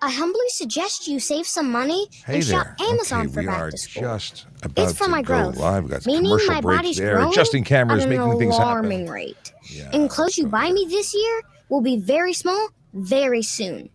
I humbly suggest you save some money and shop Amazon for back to school. We are just about it's for to my go growth, live. We've got some meaning commercial my break body's there. growing Adjusting cameras, at an making things happen. alarming rate. Yeah, And clothes you buy me this year will be very small very soon.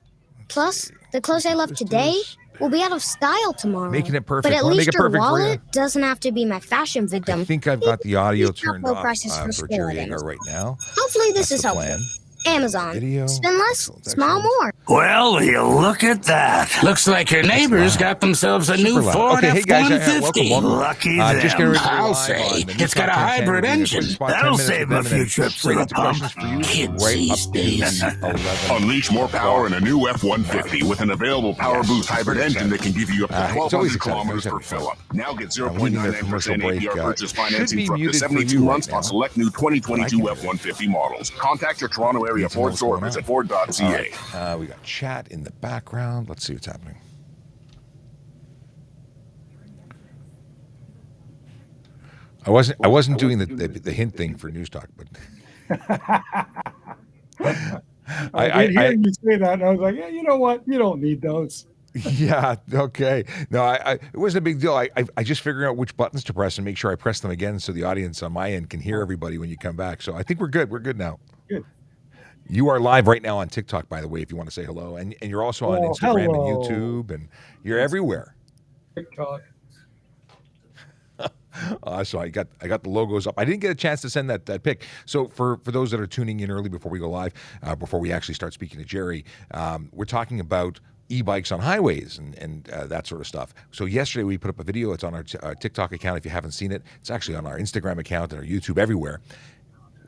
Plus, the clothes I love today will be out of style tomorrow. Making it perfect. But at Wanna least make it your perfect for you? wallet doesn't have to be my fashion victim. I think I've got the audio Please shop turned low off prices for for school Jerry items. Agar right now. Hopefully this That's is the helpful. plan. Amazon. Video. Spend less, Excellent, smile excellent. more. Well, will you look at that? Looks like your neighbors got themselves a new Super loud. Ford Okay, hey guys, F-150. welcome. Lucky Just getting them, ready to go I'll live say. on the News It's got a Talk 1010. hybrid We're gonna engine. quick spot, 10 That'll minutes save with a them, and few then trips to straight the into pump. questions for you. Kids Right these up days. to 11. Unleash more power in a new F-150 with an available Power Boost hybrid engine that can give you up to It's always 1,200 exciting. kilometers per Always having fill-up. Now get I'm leaving their 0.99% commercial break. APR purchase Should financing be for up to muted for 72 you right months on now. select new 2022 hear it. F-150 models. Contact your Toronto area Need to know Ford what's store or going visit on. Ford.ca. All right. We got chat in the background. Let's see what's happening. I wasn't doing the hint thing for News Talk, but I hearing you say that, and I was like, yeah, you know what? You don't need those. Yeah, okay. No, it wasn't a big deal. I just figured out which buttons to press and make sure I press them again so the audience on my end can hear everybody when you come back. So I think we're good. We're good now. Good. You are live right now on TikTok, by the way, if you want to say hello. And you're also on Instagram hello. and YouTube, and you're everywhere. TikTok. So I got the logos up. I didn't get a chance to send that pic. So for those that are tuning in early before we go live, before we actually start speaking to Jerry, we're talking about e-bikes on highways and that sort of stuff. So yesterday we put up a video. It's on our TikTok account. If you haven't seen it, it's actually on our Instagram account and our YouTube, everywhere.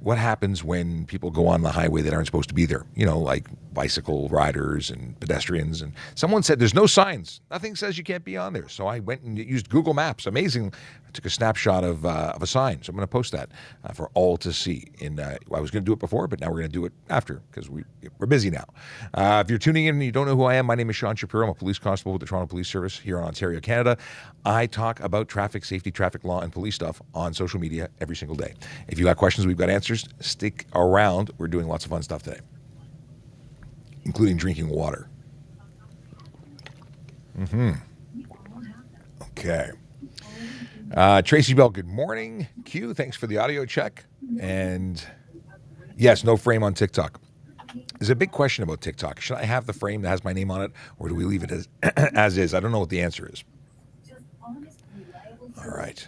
What happens when people go on the highway that aren't supposed to be there? You know, like bicycle riders and pedestrians. And someone said there's no signs. Nothing says you can't be on there. So I went and used Google Maps. Amazing. I took a snapshot of a sign. So I'm going to post that for all to see. I was going to do it before, but now we're going to do it after because we're busy now. If you're tuning in and you don't know who I am, my name is Sean Shapiro. I'm a police constable with the Toronto Police Service here in Ontario, Canada. I talk about traffic safety, traffic law, and police stuff on social media every single day. If you got questions, we've got answers. Stick around. We're doing lots of fun stuff today, including drinking water. Okay. Tracy Bell, good morning. Q, thanks for the audio check. And yes, no frame on TikTok. There's a big question about TikTok. Should I have the frame that has my name on it, or do we leave it as is? I don't know what the answer is. All right.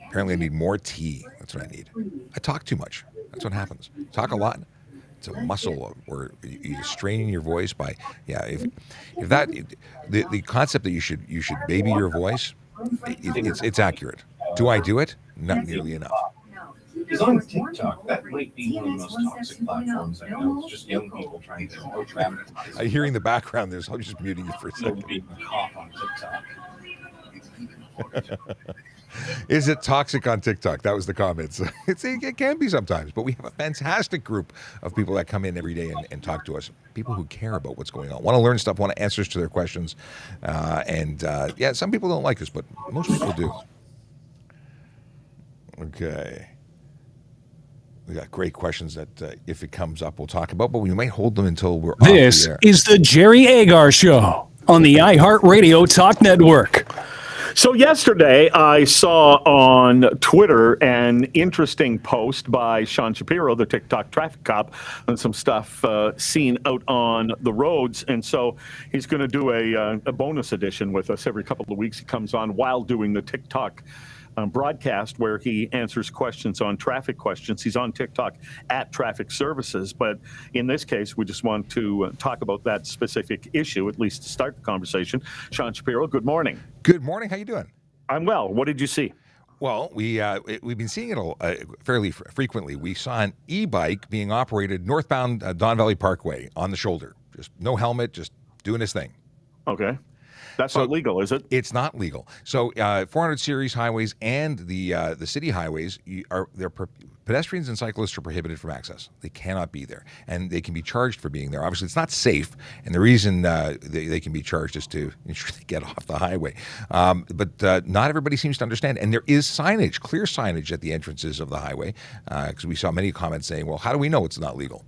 Apparently I need more tea. That's what I need. I talk too much. That's what happens. Talk a lot. It's a muscle where you strain your voice by, the concept that you should baby your voice, it's accurate. Do I do it? Not nearly enough. Because on TikTok, that might be one of the most toxic platforms I know. It's just young people trying to traumatize. Hearing the background, I'm just muting you for a second. Being a cop on TikTok. Is it toxic on TikTok? That was the comments. It can be sometimes, but we have a fantastic group of people that come in every day and talk to us. People who care about what's going on, want to learn stuff, want answers to their questions. Some people don't like us, but most people do. Okay. We got great questions that if it comes up, we'll talk about, but we might hold them until we're off the air. This is the Jerry Agar Show on the iHeartRadio Talk Network. So yesterday, I saw on Twitter an interesting post by Sean Shapiro, the TikTok traffic cop, and some stuff seen out on the roads. And so he's going to do a bonus edition with us every couple of weeks. He comes on while doing the TikTok broadcast where he answers questions on traffic questions. He's on TikTok at Traffic Services, but in this case, we just want to talk about that specific issue, at least to start the conversation. Sean Shapiro, good morning. Good morning. How you doing? I'm well. What did you see? Well, we've been seeing it fairly frequently. We saw an e-bike being operated northbound Don Valley Parkway on the shoulder. Just no helmet, just doing his thing. Okay. That's not legal, is it? It's not legal. So 400 series highways and the city highways, pedestrians and cyclists are prohibited from access. They cannot be there, and they can be charged for being there. Obviously, it's not safe, and the reason they can be charged is to ensure they get off the highway. But not everybody seems to understand, and there is signage, clear signage at the entrances of the highway, because we saw many comments saying, well, how do we know it's not legal?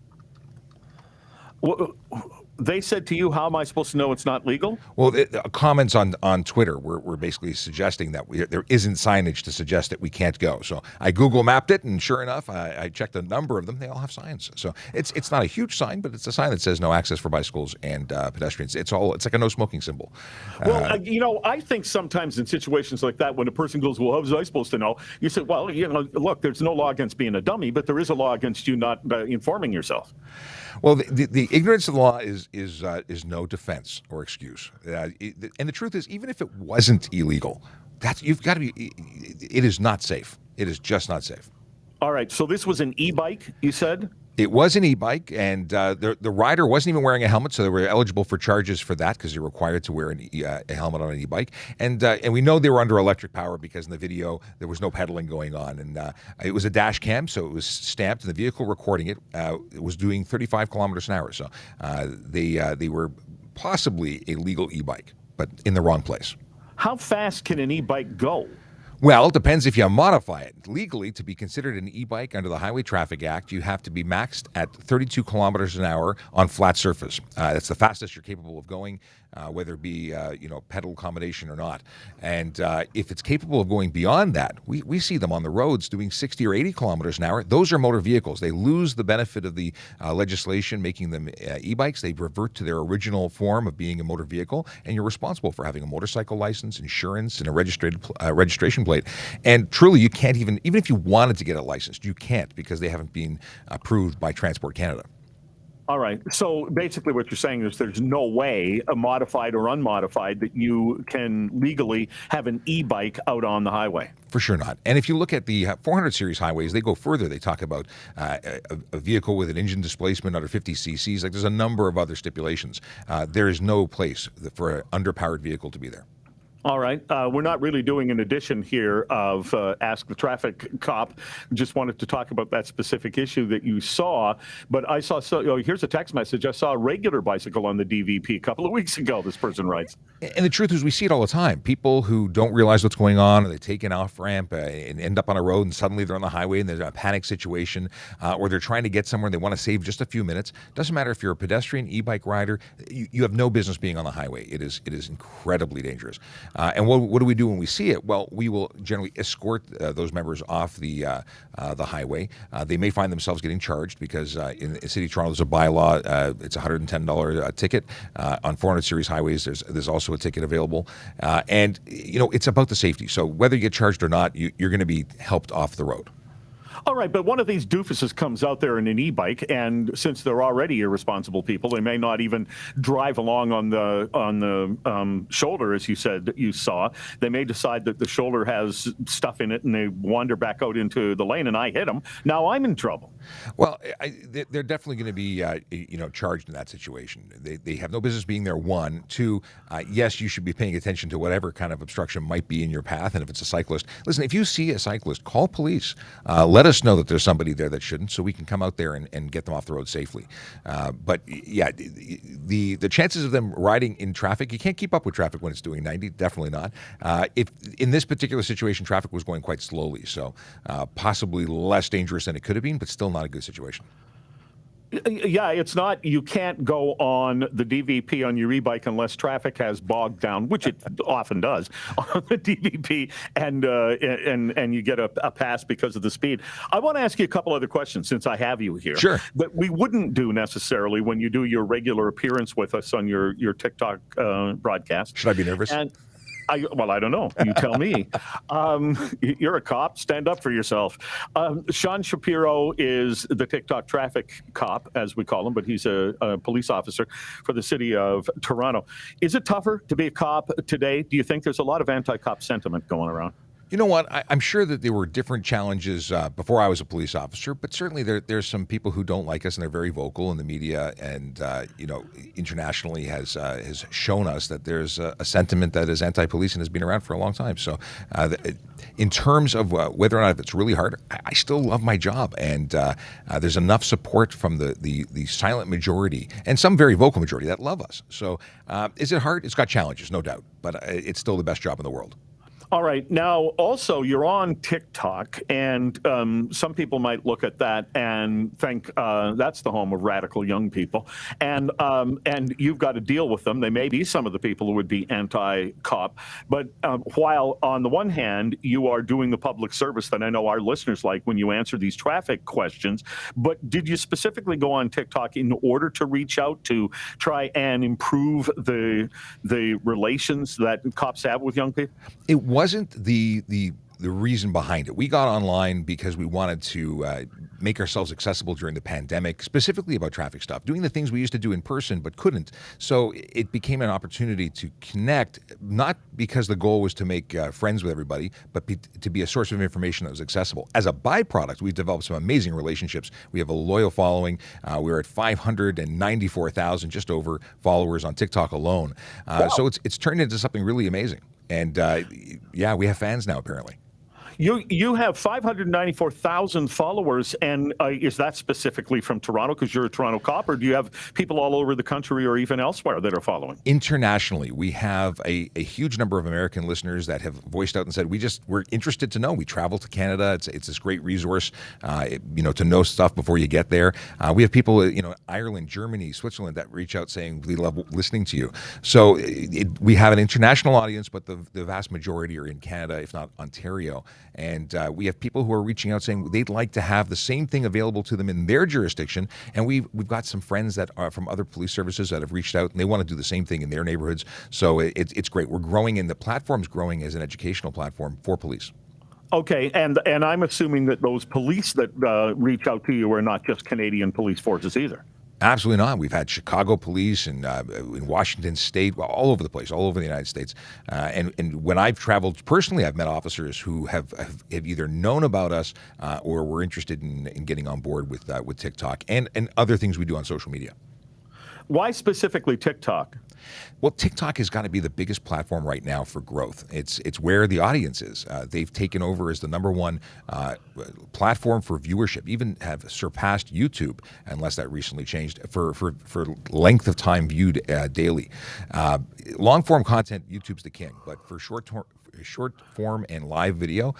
they said to you, how am I supposed to know it's not legal? Well, comments on Twitter were basically suggesting that there isn't signage to suggest that we can't go. So I Google mapped it, and sure enough, I checked a number of them. They all have signs. So it's not a huge sign, but it's a sign that says no access for bicycles and pedestrians. It's like a no smoking symbol. Well, I think sometimes in situations like that, when a person goes, well, how was I supposed to know? You say, well, look, there's no law against being a dummy, but there is a law against you not informing yourself. Well, the ignorance of the law is no defense or excuse. And the truth is, even if it wasn't illegal, you've got to be. It is not safe. It is just not safe. All right. So this was an e-bike, you said? It was an e-bike, and the rider wasn't even wearing a helmet, so they were eligible for charges for that because they're required to wear a helmet on an e-bike. And we know they were under electric power because in the video there was no pedaling going on, and it was a dash cam, so it was stamped, and the vehicle recording it was doing 35 kilometers an hour. So they were possibly a legal e-bike, but in the wrong place. How fast can an e-bike go? Well, it depends if you modify it. Legally, to be considered an e-bike under the Highway Traffic Act, you have to be maxed at 32 kilometers an hour on flat surface. That's the fastest you're capable of going, whether it be pedal combination or not. And if it's capable of going beyond that, we see them on the roads doing 60 or 80 kilometers an hour. Those are motor vehicles. They lose the benefit of the legislation making them e-bikes. They revert to their original form of being a motor vehicle, and you're responsible for having a motorcycle license, insurance, and a registration plate. And truly, you can't even if you wanted to get it licensed, you can't because they haven't been approved by Transport Canada. All right. So basically what you're saying is there's no way, modified or unmodified, that you can legally have an e-bike out on the highway. For sure not. And if you look at the 400 series highways, they go further. They talk about a vehicle with an engine displacement under 50 cc's. Like there's a number of other stipulations. There is no place for an underpowered vehicle to be there. All right. We're not really doing an edition here of Ask the Traffic Cop. Just wanted to talk about that specific issue that you saw. But I saw, here's a text message. I saw a regular bicycle on the DVP a couple of weeks ago, this person writes. And the truth is we see it all the time. People who don't realize what's going on, or they take an off-ramp and end up on a road and suddenly they're on the highway and there's a panic situation, or they're trying to get somewhere and they want to save just a few minutes. Doesn't matter if you're a pedestrian, e-bike rider, you have no business being on the highway. It is incredibly dangerous. And what do we do when we see it? Well, we will generally escort those members off the highway. They may find themselves getting charged because in the City of Toronto there's a bylaw. It's a $110 ticket. On 400 series highways, there's also a ticket available. And it's about the safety. So whether you get charged or not, you're going to be helped off the road. All right, but one of these doofuses comes out there in an e-bike, and since they're already irresponsible people, they may not even drive along on the shoulder, as you said that you saw. They may decide that the shoulder has stuff in it, and they wander back out into the lane, and I hit them. Now I'm in trouble. Well, they're definitely going to be charged in that situation. They have no business being there. One, two. Yes, you should be paying attention to whatever kind of obstruction might be in your path, and if it's a cyclist, listen. If you see a cyclist, call police. Let us know that there's somebody there that shouldn't, so we can come out there and get them off the road safely. But yeah, the chances of them riding in traffic, you can't keep up with traffic when it's doing 90. Definitely not. If in this particular situation, traffic was going quite slowly, so possibly less dangerous than it could have been, but still not a good situation. Yeah, it's not. You can't go on the DVP on your e-bike unless traffic has bogged down, which it often does on the DVP, and you get a pass because of the speed. I want to ask you a couple other questions since I have you here. Sure. That we wouldn't do necessarily when you do your regular appearance with us on your TikTok broadcast. Should I be nervous? Well, I don't know. You tell me. You're a cop. Stand up for yourself. Sean Shapiro is the TikTok traffic cop, as we call him, but he's a police officer for the city of Toronto. Is it tougher to be a cop today? Do you think there's a lot of anti-cop sentiment going around? You know what? I'm sure that there were different challenges before I was a police officer, but certainly there's some people who don't like us, and they're very vocal in the media, and internationally has shown us that there's a sentiment that is anti-police and has been around for a long time. So, in terms of whether or not it's really hard, I still love my job, and there's enough support from the silent majority and some very vocal majority that love us. So, is it hard? It's got challenges, no doubt, but it's still the best job in the world. All right. Now, also, you're on TikTok, and some people might look at that and think that's the home of radical young people, and you've got to deal with them. They may be some of the people who would be anti-cop, but while on the one hand you are doing the public service that I know our listeners like when you answer these traffic questions, but did you specifically go on TikTok in order to reach out to try and improve the relations that cops have with young people? It wasn't the reason behind it. We got online because we wanted to make ourselves accessible during the pandemic, specifically about traffic stuff, doing the things we used to do in person but couldn't. So it became an opportunity to connect, not because the goal was to make friends with everybody, but to be a source of information that was accessible. As a byproduct, we've developed some amazing relationships. We have a loyal following. We're at 594,000, just over, followers on TikTok alone. Wow. So it's turned into something really amazing. And yeah, we have fans now, apparently. You have 594,000 followers, and is that specifically from Toronto because you're a Toronto cop, or do you have people all over the country or even elsewhere that are following? Internationally, we have a huge number of American listeners that have voiced out and said, we're interested to know. We travel to Canada. It's this great resource, to know stuff before you get there. We have people, Ireland, Germany, Switzerland that reach out saying, we love listening to you. So we have an international audience, but the vast majority are in Canada, if not Ontario. And we have people who are reaching out saying they'd like to have the same thing available to them in their jurisdiction. And we've got some friends that are from other police services that have reached out and they want to do the same thing in their neighborhoods. So it's great. We're growing, and the platform's growing as an educational platform for police. Okay, and I'm assuming that those police that reach out to you are not just Canadian police forces either. Absolutely not. We've had Chicago police and in Washington State, all over the place, all over the United States. And when I've traveled personally, I've met officers who have either known about us or were interested in getting on board with TikTok and other things we do on social media. Why specifically TikTok? Well, TikTok has got to be the biggest platform right now for growth. It's where the audience is. They've taken over as the number one platform for viewership, even have surpassed YouTube, unless that recently changed, for length of time viewed daily. Long form content, YouTube's the king, but for short form and live video,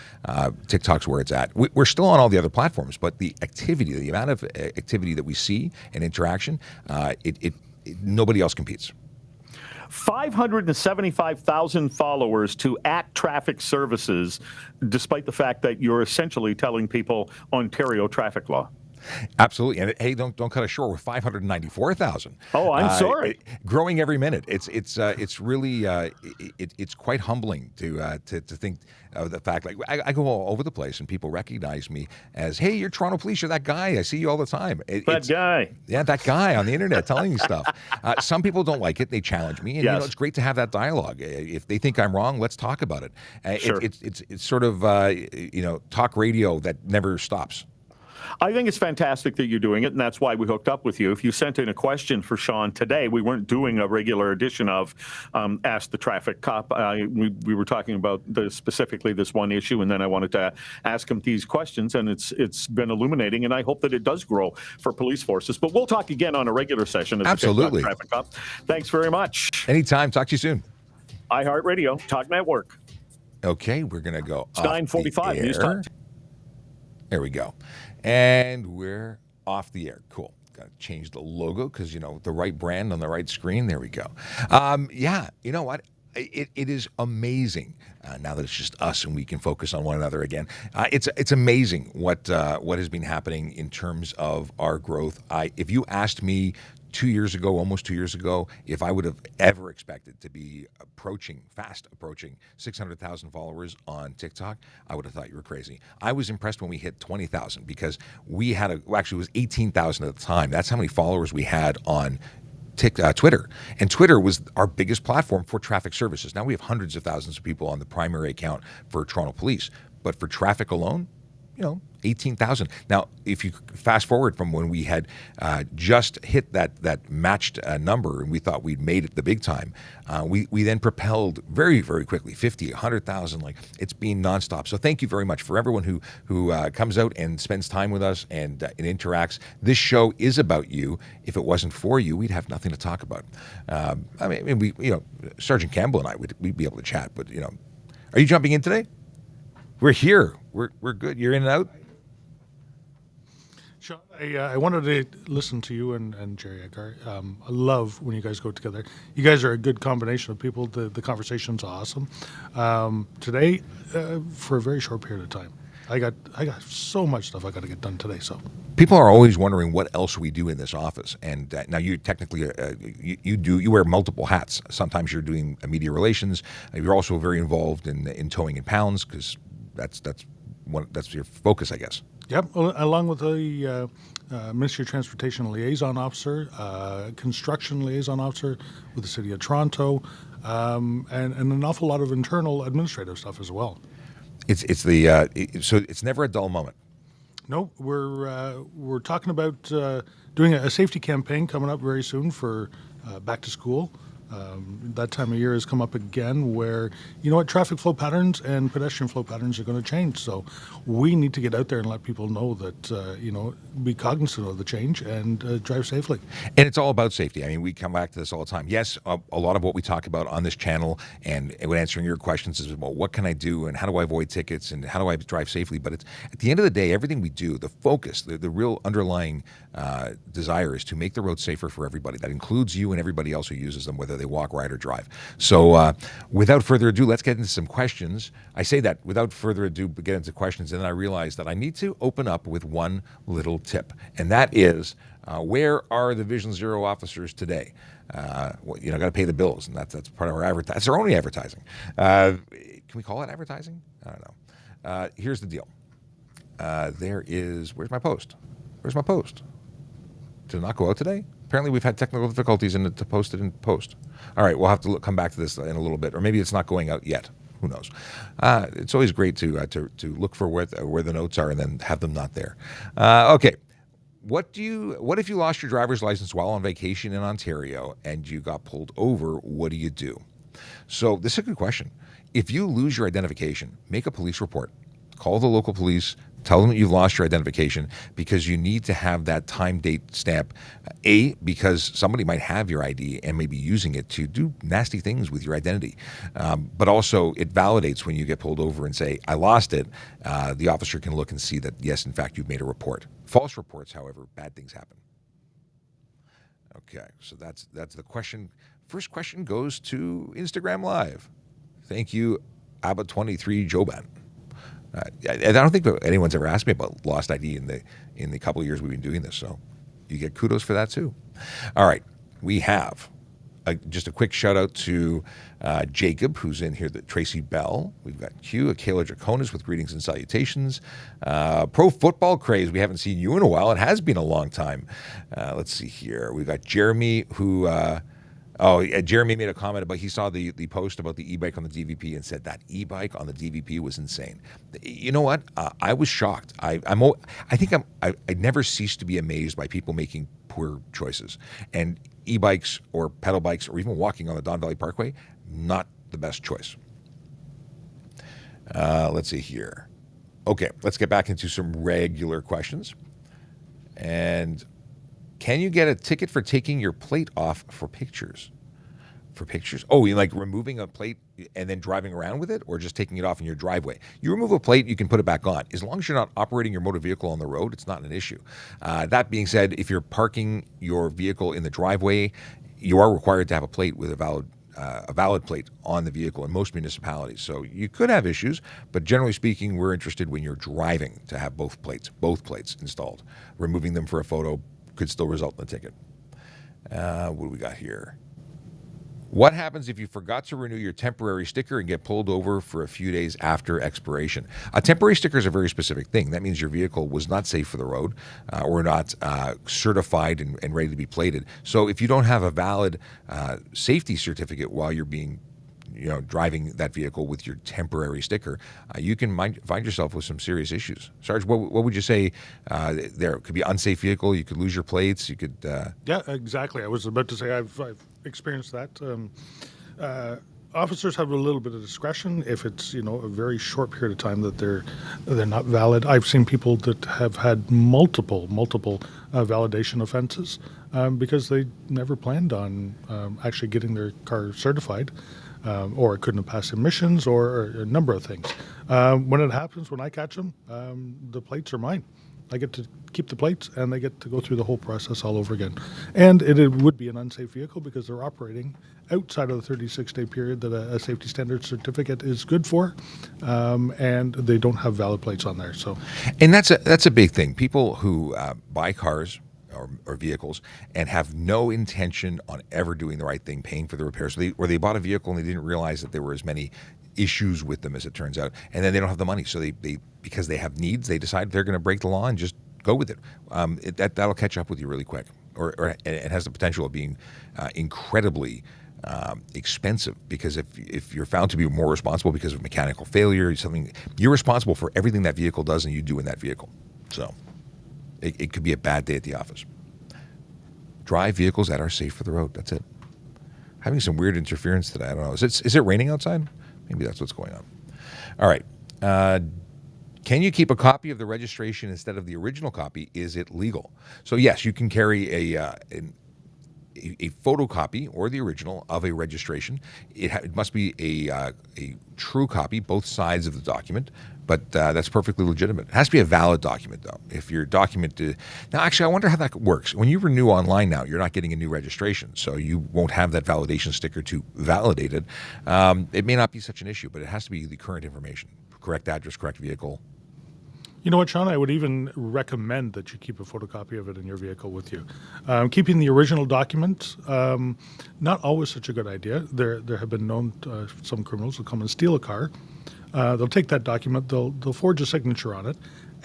TikTok's where it's at. We're still on all the other platforms, but the activity, the amount of activity that we see and interaction, nobody else competes. 575,000 followers to @Traffic Services, despite the fact that you're essentially telling people Ontario traffic law. Absolutely, and hey, don't cut us short. We're 594,000. Oh, I'm sorry. Growing every minute. It's really it's quite humbling to think of the fact. Like I go all over the place, and people recognize me as, hey, you're Toronto Police. You're that guy. I see you all the time. That guy. Yeah, that guy on the internet telling you stuff. Some people don't like it. They challenge me, and yes. It's great to have that dialogue. If they think I'm wrong, let's talk about it. Sure. It's sort of talk radio that never stops. I think it's fantastic that you're doing it, and that's why we hooked up with you. If you sent in a question for Sean today, we weren't doing a regular edition of Ask the Traffic Cop. We were talking about specifically this one issue, and then I wanted to ask him these questions, and it's been illuminating, and I hope that it does grow for police forces. But we'll talk again on a regular session of Absolutely. the Traffic Cop. Thanks very much. Anytime. Talk to you soon. iHeartRadio, Talk Network. Okay, we're going to go It's 9:45. News time. There we go. And we're off the air. Cool. Got to change the logo because, the right brand on the right screen. There we go. Yeah, you know what? It is amazing now that it's just us and we can focus on one another again. It's amazing what has been happening in terms of our growth. If you asked me almost 2 years ago, if I would have ever expected to be fast approaching 600,000 followers on TikTok, I would have thought you were crazy. I was impressed when we hit 20,000 because we had actually it was 18,000 at the time. That's how many followers we had on Twitter. And Twitter was our biggest platform for traffic services. Now we have hundreds of thousands of people on the primary account for Toronto Police, but for traffic alone, 18,000. Now, if you fast forward from when we had just hit that matched number and we thought we'd made it the big time, we then propelled very, very quickly, 50, 100,000. Like, it's been nonstop. So thank you very much for everyone who comes out and spends time with us and interacts. This show is about you. If it wasn't for you, we'd have nothing to talk about. Sergeant Campbell and I, we'd be able to chat, but Are you jumping in today? We're here. We're good. You're in and out? Sean, I wanted to listen to you and Jerry Agar. I love when you guys go together. You guys are a good combination of people. The conversation's awesome. Today, for a very short period of time, I got so much stuff I got to get done today. So people are always wondering what else we do in this office. And now you technically you wear multiple hats. Sometimes you're doing media relations. You're also very involved in towing in pounds because that's your focus, I guess. Yep, along with the Ministry of Transportation liaison officer, construction liaison officer with the City of Toronto, and an awful lot of internal administrative stuff as well. So it's never a dull moment. No, we're talking about doing a safety campaign coming up very soon for back to school. That time of year has come up again where, traffic flow patterns and pedestrian flow patterns are going to change. So we need to get out there and let people know that, be cognizant of the change and drive safely. And it's all about safety. I mean, we come back to this all the time. Yes, a lot of what we talk about on this channel and when answering your questions is, well, what can I do and how do I avoid tickets and how do I drive safely? But it's at the end of the day, everything we do, the focus, the real underlying desire is to make the roads safer for everybody. That includes you and everybody else who uses them, whether they walk, ride, or drive. So without further ado, let's get into some questions. I say that without further ado, get into questions, and then I realize that I need to open up with one little tip, and that is, where are the Vision Zero officers today? Got to pay the bills, and that's part of our advertising. That's our only advertising. Can we call it advertising? I don't know. Here's the deal. Where's my post? Where's my post? Did it not go out today? Apparently we've had technical difficulties in it to post it in post. All right, we'll have to come back to this in a little bit, or maybe it's not going out yet. Who knows? It's always great to look for where the notes are and then have them not there. Okay, what if you lost your driver's license while on vacation in Ontario and you got pulled over? What do you do? So this is a good question. If you lose your identification, make a police report. Call the local police. Tell them that you've lost your identification because you need to have that time date stamp. Because somebody might have your ID and may be using it to do nasty things with your identity. But also it validates when you get pulled over and say, I lost it. The officer can look and see that, yes, in fact, you've made a report. False reports, however, bad things happen. Okay, so that's the question. First question goes to Instagram Live. Thank you, Abbott23 Joban. I don't think anyone's ever asked me about lost ID in the couple of years we've been doing this, so you get kudos for that too. All right, we have just a quick shout out to Jacob, who's in here, Tracy Bell. We've got Hugh, Kayla Draconis with greetings and salutations. Pro football craze, we haven't seen you in a while. It has been a long time. Let's see here. We've got Jeremy, who... Jeremy made a comment about he saw the post about the e-bike on the DVP and said that e-bike on the DVP was insane. You know what? I was shocked. I never cease to be amazed by people making poor choices. And e-bikes or pedal bikes or even walking on the Don Valley Parkway, not the best choice. Let's see here. Okay, let's get back into some regular questions. And... can you get a ticket for taking your plate off for pictures? For pictures? Oh, you like removing a plate and then driving around with it, or just taking it off in your driveway? You remove a plate, you can put it back on. As long as you're not operating your motor vehicle on the road, it's not an issue. That being said, if you're parking your vehicle in the driveway, you are required to have a plate with a valid plate on the vehicle in most municipalities. So you could have issues, but generally speaking, we're interested when you're driving to have both plates installed. Removing them for a photo could still result in a ticket. What do we got here? What happens if you forgot to renew your temporary sticker and get pulled over for a few days after expiration? A temporary sticker is a very specific thing. That means your vehicle was not safe for the road or not certified and ready to be plated. So if you don't have a valid safety certificate while you're being driving that vehicle with your temporary sticker, you can find yourself with some serious issues. Sarge, what would you say there? It could be unsafe vehicle. You could lose your plates. You could. Yeah, exactly. I was about to say I've experienced that. officers have a little bit of discretion if it's a very short period of time that they're not valid. I've seen people that have had multiple validation offenses because they never planned on actually getting their car certified, or it couldn't have passed emissions, or a number of things. When it happens, when I catch them, the plates are mine. I get to keep the plates, and they get to go through the whole process all over again. And it would be an unsafe vehicle because they're operating outside of the 36-day period that a safety standard certificate is good for, and they don't have valid plates on there. So, and that's a big thing. People who buy cars or vehicles and have no intention on ever doing the right thing, paying for the repairs, or they bought a vehicle and they didn't realize that there were as many issues with them as it turns out, and then they don't have the money, so they because they have needs, they decide they're going to break the law and just go with it. That'll catch up with you really quick, or it has the potential of being incredibly expensive, because if you're found to be more responsible because of mechanical failure, you're responsible for everything that vehicle does and you do in that vehicle. So it could be a bad day at the office. Drive vehicles that are safe for the road. That's it. Having some weird interference today. I don't know. Is it raining outside? Maybe that's what's going on. All right. Can you keep a copy of the registration instead of the original copy? Is it legal? So yes, you can carry a photocopy or the original of a registration. It must be a true copy, both sides of the document, but that's perfectly legitimate. It has to be a valid document, though. If your document now, actually, I wonder how that works. When you renew online now, you're not getting a new registration, so you won't have that validation sticker to validate it. It may not be such an issue, but it has to be the current information, correct address, correct vehicle. You know what, Sean? I would even recommend that you keep a photocopy of it in your vehicle with you. Keeping the original document, not always such a good idea. There have been known some criminals will come and steal a car. They'll take that document, they'll forge a signature on it,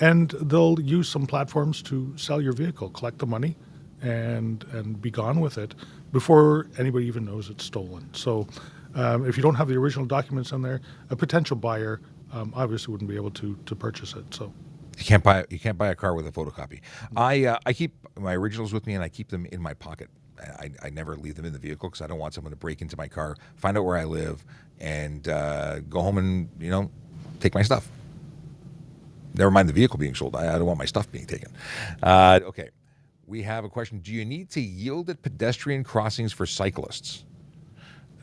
and they'll use some platforms to sell your vehicle, collect the money, and be gone with it before anybody even knows it's stolen. So if you don't have the original documents in there, a potential buyer obviously wouldn't be able to purchase it. So you can't buy a car with a photocopy. I keep my originals with me, and I keep them in my pocket. I never leave them in the vehicle because I don't want someone to break into my car, find out where I live, and go home and take my stuff. Never mind the vehicle being sold. I don't want my stuff being taken. Okay, we have a question. Do you need to yield at pedestrian crossings for cyclists?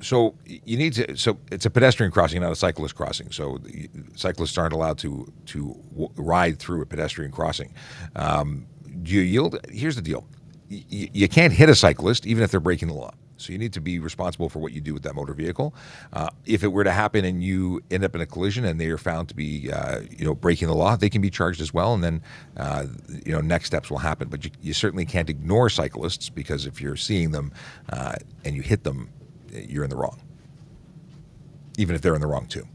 So you need to. So it's a pedestrian crossing, not a cyclist crossing. So cyclists aren't allowed to ride through a pedestrian crossing. Do you yield? Here's the deal: you can't hit a cyclist even if they're breaking the law. So you need to be responsible for what you do with that motor vehicle. If it were to happen and you end up in a collision and they are found to be breaking the law, they can be charged as well. And then next steps will happen. But you certainly can't ignore cyclists, because if you're seeing them and you hit them, you're in the wrong, even if they're in the wrong too.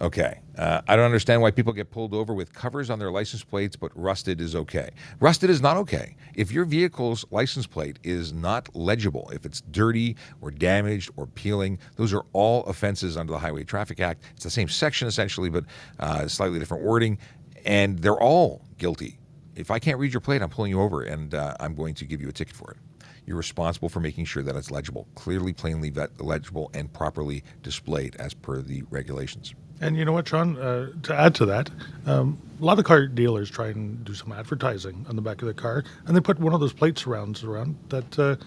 Okay. I don't understand why people get pulled over with covers on their license plates, but rusted is okay. Rusted is not okay. If your vehicle's license plate is not legible, if it's dirty or damaged or peeling, those are all offenses under the Highway Traffic Act. It's the same section essentially, but slightly different wording, and they're all guilty. If I can't read your plate, I'm pulling you over, and I'm going to give you a ticket for it. You're responsible for making sure that it's legible, clearly, plainly legible, and properly displayed as per the regulations. And you know what, Sean? To add to that, a lot of car dealers try and do some advertising on the back of the car, and they put one of those plate surrounds around that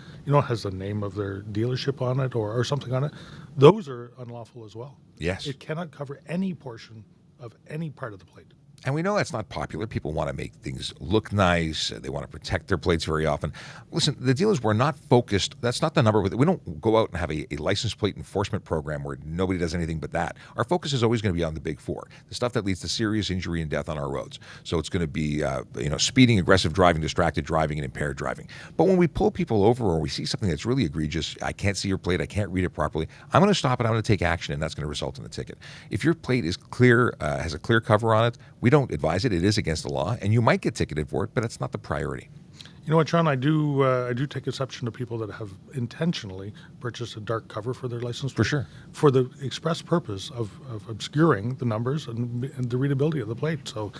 has the name of their dealership on it or something on it. Those are unlawful as well. Yes. It cannot cover any portion of any part of the plate. And we know that's not popular. People want to make things look nice. They want to protect their plates very often. Listen, the deal is we're not focused. That's not the number. We don't go out and have a license plate enforcement program where nobody does anything but that. Our focus is always going to be on the big four, the stuff that leads to serious injury and death on our roads. So it's going to be speeding, aggressive driving, distracted driving, and impaired driving. But when we pull people over or we see something that's really egregious, I can't see your plate, I can't read it properly, I'm going to stop it, I'm going to take action, and that's going to result in a ticket. If your plate is clear, has a clear cover on it, we don't advise it. It is against the law, and you might get ticketed for it, but it's not the priority. You know what, Sean? I do take exception to people that have intentionally purchased a dark cover for their license plate. For sure. For the express purpose of obscuring the numbers and the readability of the plate. So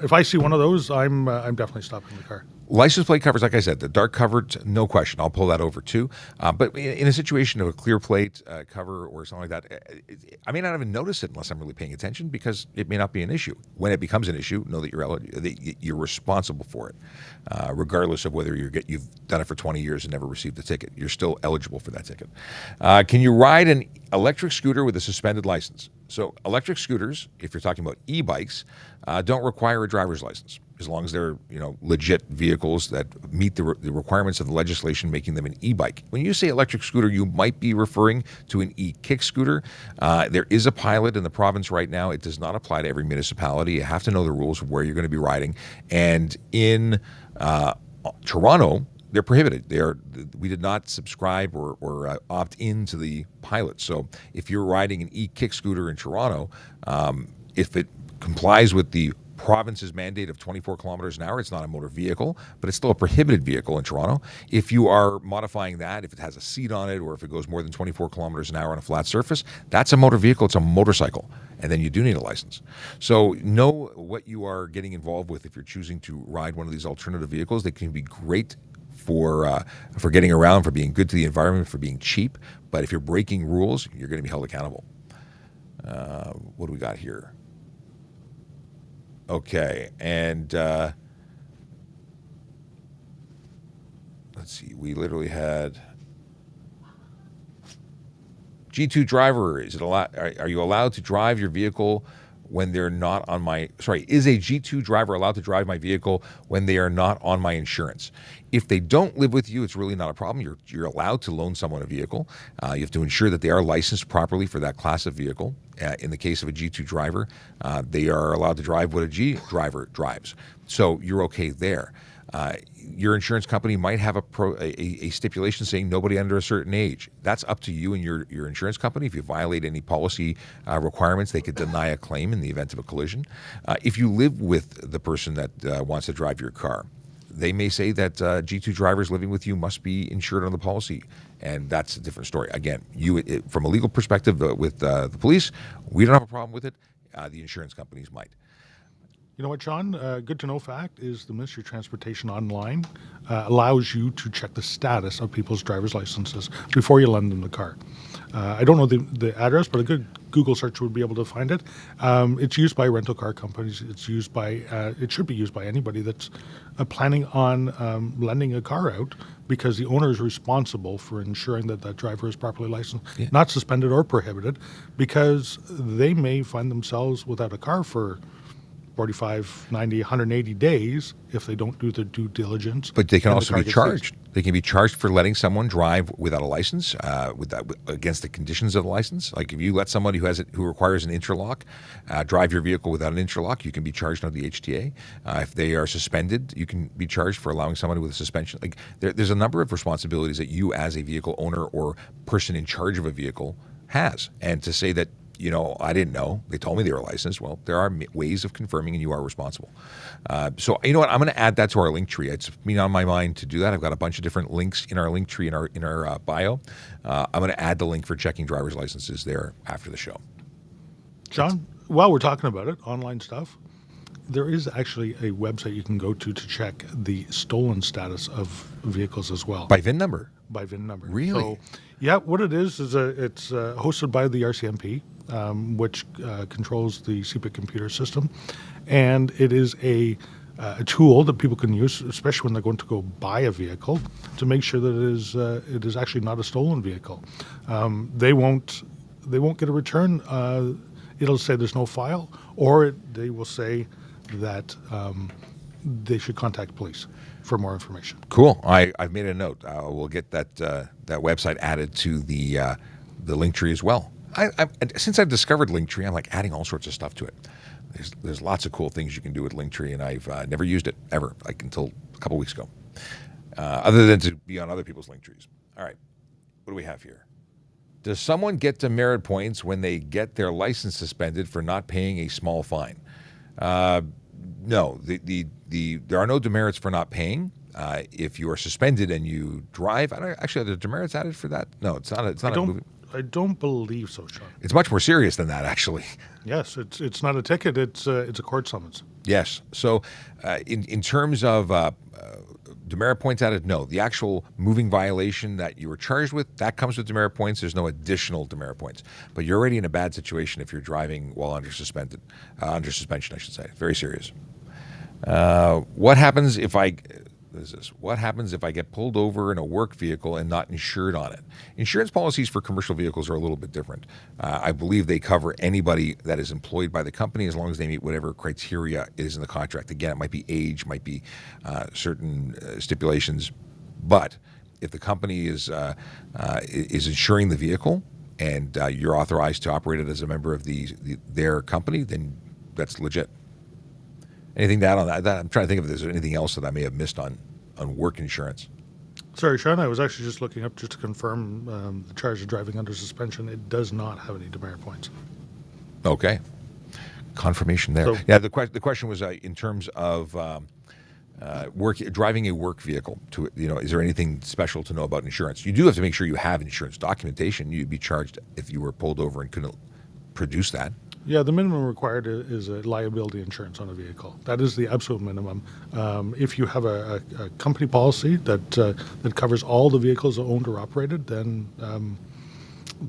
if I see one of those, I'm definitely stopping the car. License plate covers, like I said, the dark covered, no question. I'll pull that over too. But in a situation of a clear plate cover or something like that, I may not even notice it unless I'm really paying attention because it may not be an issue. When it becomes an issue, know that you're responsible for it, regardless of whether you've done it for 20 years and never received a ticket. You're still eligible for that ticket. Can you ride an electric scooter with a suspended license? So electric scooters, if you're talking about e-bikes, don't require a driver's license as long as they're legit vehicles that meet the requirements of the legislation making them an e-bike. When you say electric scooter, you might be referring to an e-kick scooter. There is a pilot in the province right now. It does not apply to every municipality. You have to know the rules of where you're going to be riding. And in Toronto, they're prohibited. We did not subscribe or opt into the pilot. So if you're riding an e-kick scooter in Toronto, if it complies with the province's mandate of 24 kilometers an hour, it's not a motor vehicle, but it's still a prohibited vehicle in Toronto. If you are modifying that, if it has a seat on it, or if it goes more than 24 kilometers an hour on a flat surface, that's a motor vehicle. It's a motorcycle. And then you do need a license. So know what you are getting involved with if you're choosing to ride one of these alternative vehicles. They can be great for getting around, for being good to the environment, for being cheap. But if you're breaking rules, you're going to be held accountable. What do we got here? Okay, and let's see. We literally had G2 driver. Is it allowed? Are you allowed to drive your vehicle when they're not on my? Sorry, is a G2 driver allowed to drive my vehicle when they are not on my insurance? If they don't live with you, it's really not a problem. You're allowed to loan someone a vehicle. You have to ensure that they are licensed properly for that class of vehicle. In the case of a G2 driver, they are allowed to drive what a G driver drives. So you're okay there. Your insurance company might have a stipulation saying nobody under a certain age. That's up to you and your insurance company. If you violate any policy requirements, they could deny a claim in the event of a collision. If you live with the person that wants to drive your car, they may say that G2 drivers living with you must be insured on the policy, and that's a different story. Again, from a legal perspective with the police, we don't have a problem with it. The insurance companies might. You know what, Sean? Good to know fact is the Ministry of Transportation online allows you to check the status of people's driver's licenses before you lend them the car. I don't know the address, but a good Google search would be able to find it. It's used by rental car companies. It should be used by anybody that's planning on lending a car out, because the owner is responsible for ensuring that that driver is properly licensed, not suspended or prohibited, because they may find themselves without a car for 45, 90, 180 days if they don't do their due diligence. But they can also be charged. They can be charged for letting someone drive without a license, against the conditions of the license. Like if you let somebody who requires an interlock drive your vehicle without an interlock, you can be charged under the HTA. If they are suspended, you can be charged for allowing somebody with a suspension. Like there's a number of responsibilities that you as a vehicle owner or person in charge of a vehicle has. And to say that, I didn't know. They told me they were licensed. Well, there are ways of confirming, and you are responsible. So you know what? I'm going to add that to our link tree. It's been on my mind to do that. I've got a bunch of different links in our link tree in our bio. I'm going to add the link for checking driver's licenses there after the show. John, while we're talking about it, online stuff, there is actually a website you can go to check the stolen status of vehicles as well. By VIN number? By VIN number. Really? So, yeah, what it is it's hosted by the RCMP, which controls the CPIC computer system. And it is a tool that people can use, especially when they're going to go buy a vehicle, to make sure that it is actually not a stolen vehicle. They won't get a return. It'll say there's no file, or they will say that they should contact police for more information. Cool. I've made a note. We'll get that website added to the link tree as well. Since I've discovered Linktree, I'm like adding all sorts of stuff to it. There's lots of cool things you can do with Linktree, and I've never used it ever, like until a couple weeks ago, other than to be on other people's Linktrees. All right, what do we have here? Does someone get demerit points when they get their license suspended for not paying a small fine? No, there are no demerits for not paying. If you are suspended and you drive, actually, are there demerits added for that? No, it's not. It's not. I don't believe so, Sean. It's much more serious than that, actually. Yes, it's not a ticket. It's a court summons. Yes. So, in terms of demerit points added, no. The actual moving violation that you were charged with, that comes with demerit points. There's no additional demerit points. But you're already in a bad situation if you're driving while under suspension, I should say. Very serious. What happens if I get pulled over in a work vehicle and not insured on it? Insurance policies for commercial vehicles are a little bit different. I believe they cover anybody that is employed by the company as long as they meet whatever criteria is in the contract. Again, it might be age, might be certain stipulations, but if the company is insuring the vehicle and you're authorized to operate it as a member of their company, then that's legit. Anything to add on that? I'm trying to think if there's anything else that I may have missed on work insurance. Sorry, Sean, I was actually just looking up just to confirm the charge of driving under suspension. It does not have any demerit points. Okay. Confirmation there. So- Yeah, the question was in terms of driving a work vehicle. Is there anything special to know about insurance? You do have to make sure you have insurance documentation. You'd be charged if you were pulled over and couldn't produce that. Yeah, the minimum required is a liability insurance on a vehicle. That is the absolute minimum. If you have a company policy that covers all the vehicles owned or operated, then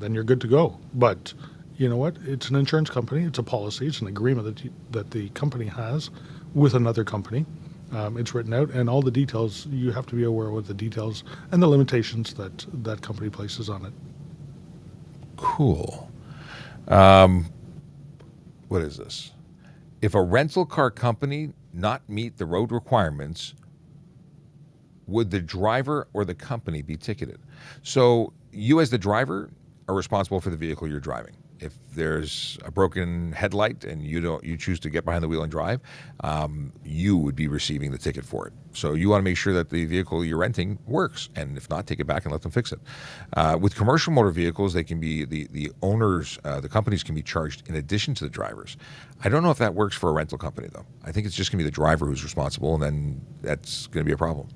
you're good to go. But you know what? It's an insurance company. It's a policy. It's an agreement that the company has with another company. It's written out, and all the details, you have to be aware of the details and the limitations that company places on it. Cool. What is this? If a rental car company not meet the road requirements, would the driver or the company be ticketed? So you as the driver are responsible for the vehicle you're driving. If there's a broken headlight and you choose to get behind the wheel and drive, you would be receiving the ticket for it. So you want to make sure that the vehicle you're renting works, and if not, take it back and let them fix it. With commercial motor vehicles, they can be the owners, the companies can be charged in addition to the drivers. I don't know if that works for a rental company though. I think it's just going to be the driver who's responsible, and then that's going to be a problem.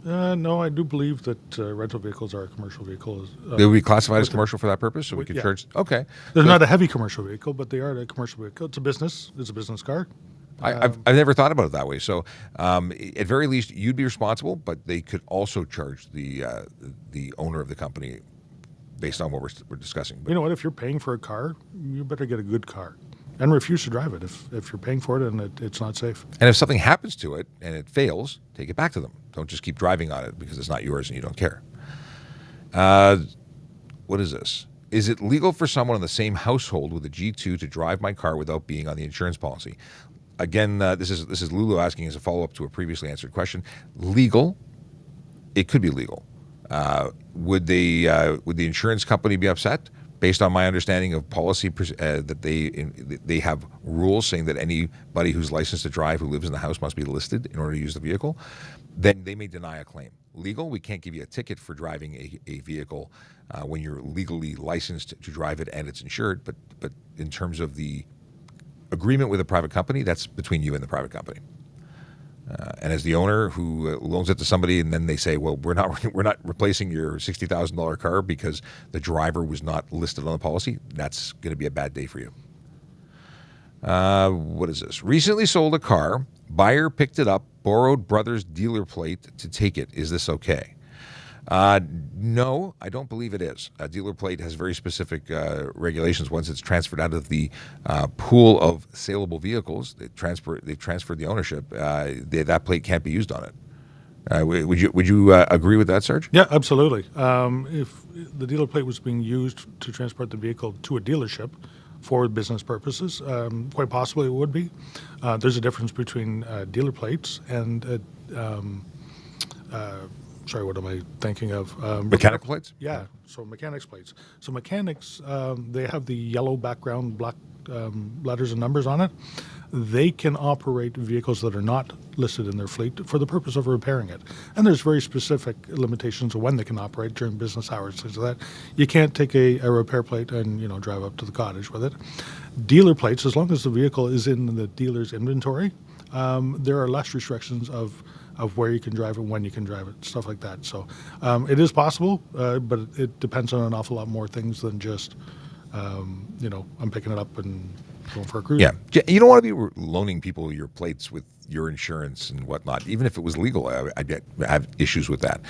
No, I do believe that rental vehicles are a commercial vehicle. They would be classified as commercial for that purpose, so we could yeah. charge. Okay, They're not a heavy commercial vehicle, but they are a commercial vehicle. It's a business. It's a business car. I've never thought about it that way. So, at very least, you'd be responsible, but they could also charge the owner of the company based on what we're discussing. But You know what? If you're paying for a car, you better get a good car and refuse to drive it if you're paying for it and it's not safe. And if something happens to it and it fails, take it back to them. Don't just keep driving on it because it's not yours and you don't care. What is this? Is it legal for someone in the same household with a G2 to drive my car without being on the insurance policy? Again, this is Lulu asking as a follow-up to a previously answered question. Legal, it could be legal. Would the insurance company be upset? Based on my understanding of policy, that they have rules saying that anybody who's licensed to drive who lives in the house must be listed in order to use the vehicle, then they may deny a claim. Legal, we can't give you a ticket for driving a vehicle when you're legally licensed to drive it and it's insured, but in terms of the agreement with a private company, that's between you and the private company. And as the owner who loans it to somebody, and then they say, "Well, we're not replacing your $60,000 car because the driver was not listed on the policy," that's going to be a bad day for you. What is this? Recently sold a car. Buyer picked it up, borrowed brother's dealer plate to take it. Is this okay? No, I don't believe it is. A dealer plate has very specific regulations. Once it's transferred out of the pool of saleable vehicles, they've transferred the ownership. That plate can't be used on it. Would you agree with that, Serge? Yeah, absolutely. If the dealer plate was being used to transport the vehicle to a dealership for business purposes, quite possibly it would be. There's a difference between dealer plates and sorry, what am I thinking of? Mechanical plates? Yeah, so mechanics plates. So mechanics, they have the yellow background, black letters and numbers on it. They can operate vehicles that are not listed in their fleet for the purpose of repairing it. And there's very specific limitations of when they can operate during business hours, things like that. You can't take a repair plate and drive up to the cottage with it. Dealer plates, as long as the vehicle is in the dealer's inventory, there are less restrictions of where you can drive it, when you can drive it, stuff like that. So it is possible, but it depends on an awful lot more things than just, I'm picking it up and going for a cruise. Yeah. You don't want to be loaning people your plates with your insurance and whatnot. Even if it was legal, I have issues with that.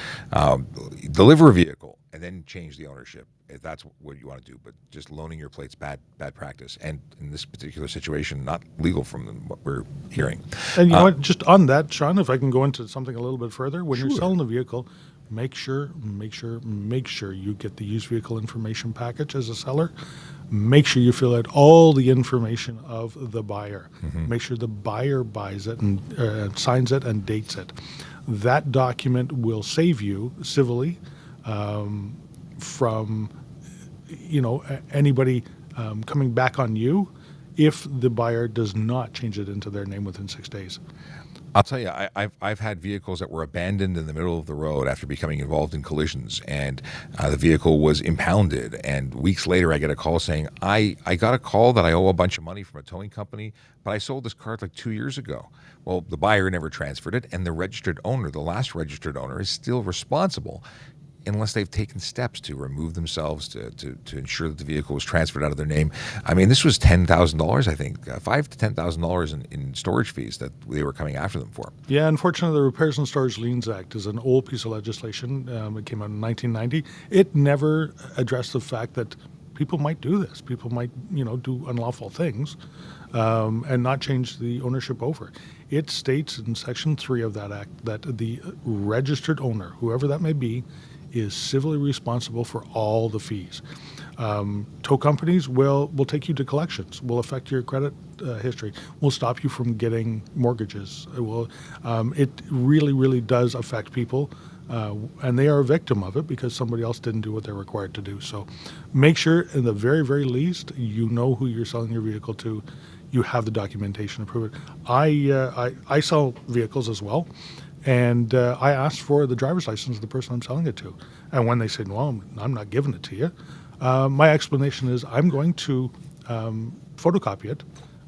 Deliver a vehicle and then change the ownership if that's what you want to do. But just loaning your plates, bad practice. And in this particular situation, not legal from what we're hearing. And you know what? Just on that, Sean, if I can go into something a little bit further, when you're selling a vehicle, make sure you get the used vehicle information package as a seller. Make sure you fill out all the information of the buyer. Make sure the buyer buys it and signs it and dates it. That document will save you civilly from anybody coming back on you if the buyer does not change it into their name within 6 days. I'll tell you, I've had vehicles that were abandoned in the middle of the road after becoming involved in collisions, and the vehicle was impounded. And weeks later, I get a call saying, I got a call that I owe a bunch of money from a towing company, but I sold this car like 2 years ago. Well, the buyer never transferred it, and the registered owner, the last registered owner, is still responsible unless they've taken steps to remove themselves to ensure that the vehicle was transferred out of their name. I mean, this was $10,000, I think, $5,000 to $10,000 in storage fees that they were coming after them for. Yeah, unfortunately, the Repairs and Storage Liens Act is an old piece of legislation. It came out in 1990. It never addressed the fact that people might do this. People might, do unlawful things and not change the ownership over. It states in Section 3 of that act that the registered owner, whoever that may be, is civilly responsible for all the fees. Tow companies will take you to collections, will affect your credit history, will stop you from getting mortgages. It really, really does affect people, and they are a victim of it because somebody else didn't do what they're required to do. So make sure, in the very, very least, you know who you're selling your vehicle to. You have the documentation to prove it. I sell vehicles as well. And I asked for the driver's license of the person I'm selling it to. And when they said, well, I'm not giving it to you, my explanation is I'm going to photocopy it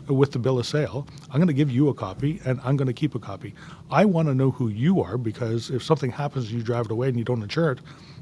with the bill of sale. I'm going to give you a copy, and I'm going to keep a copy. I want to know who you are, because if something happens and you drive it away and you don't insure it,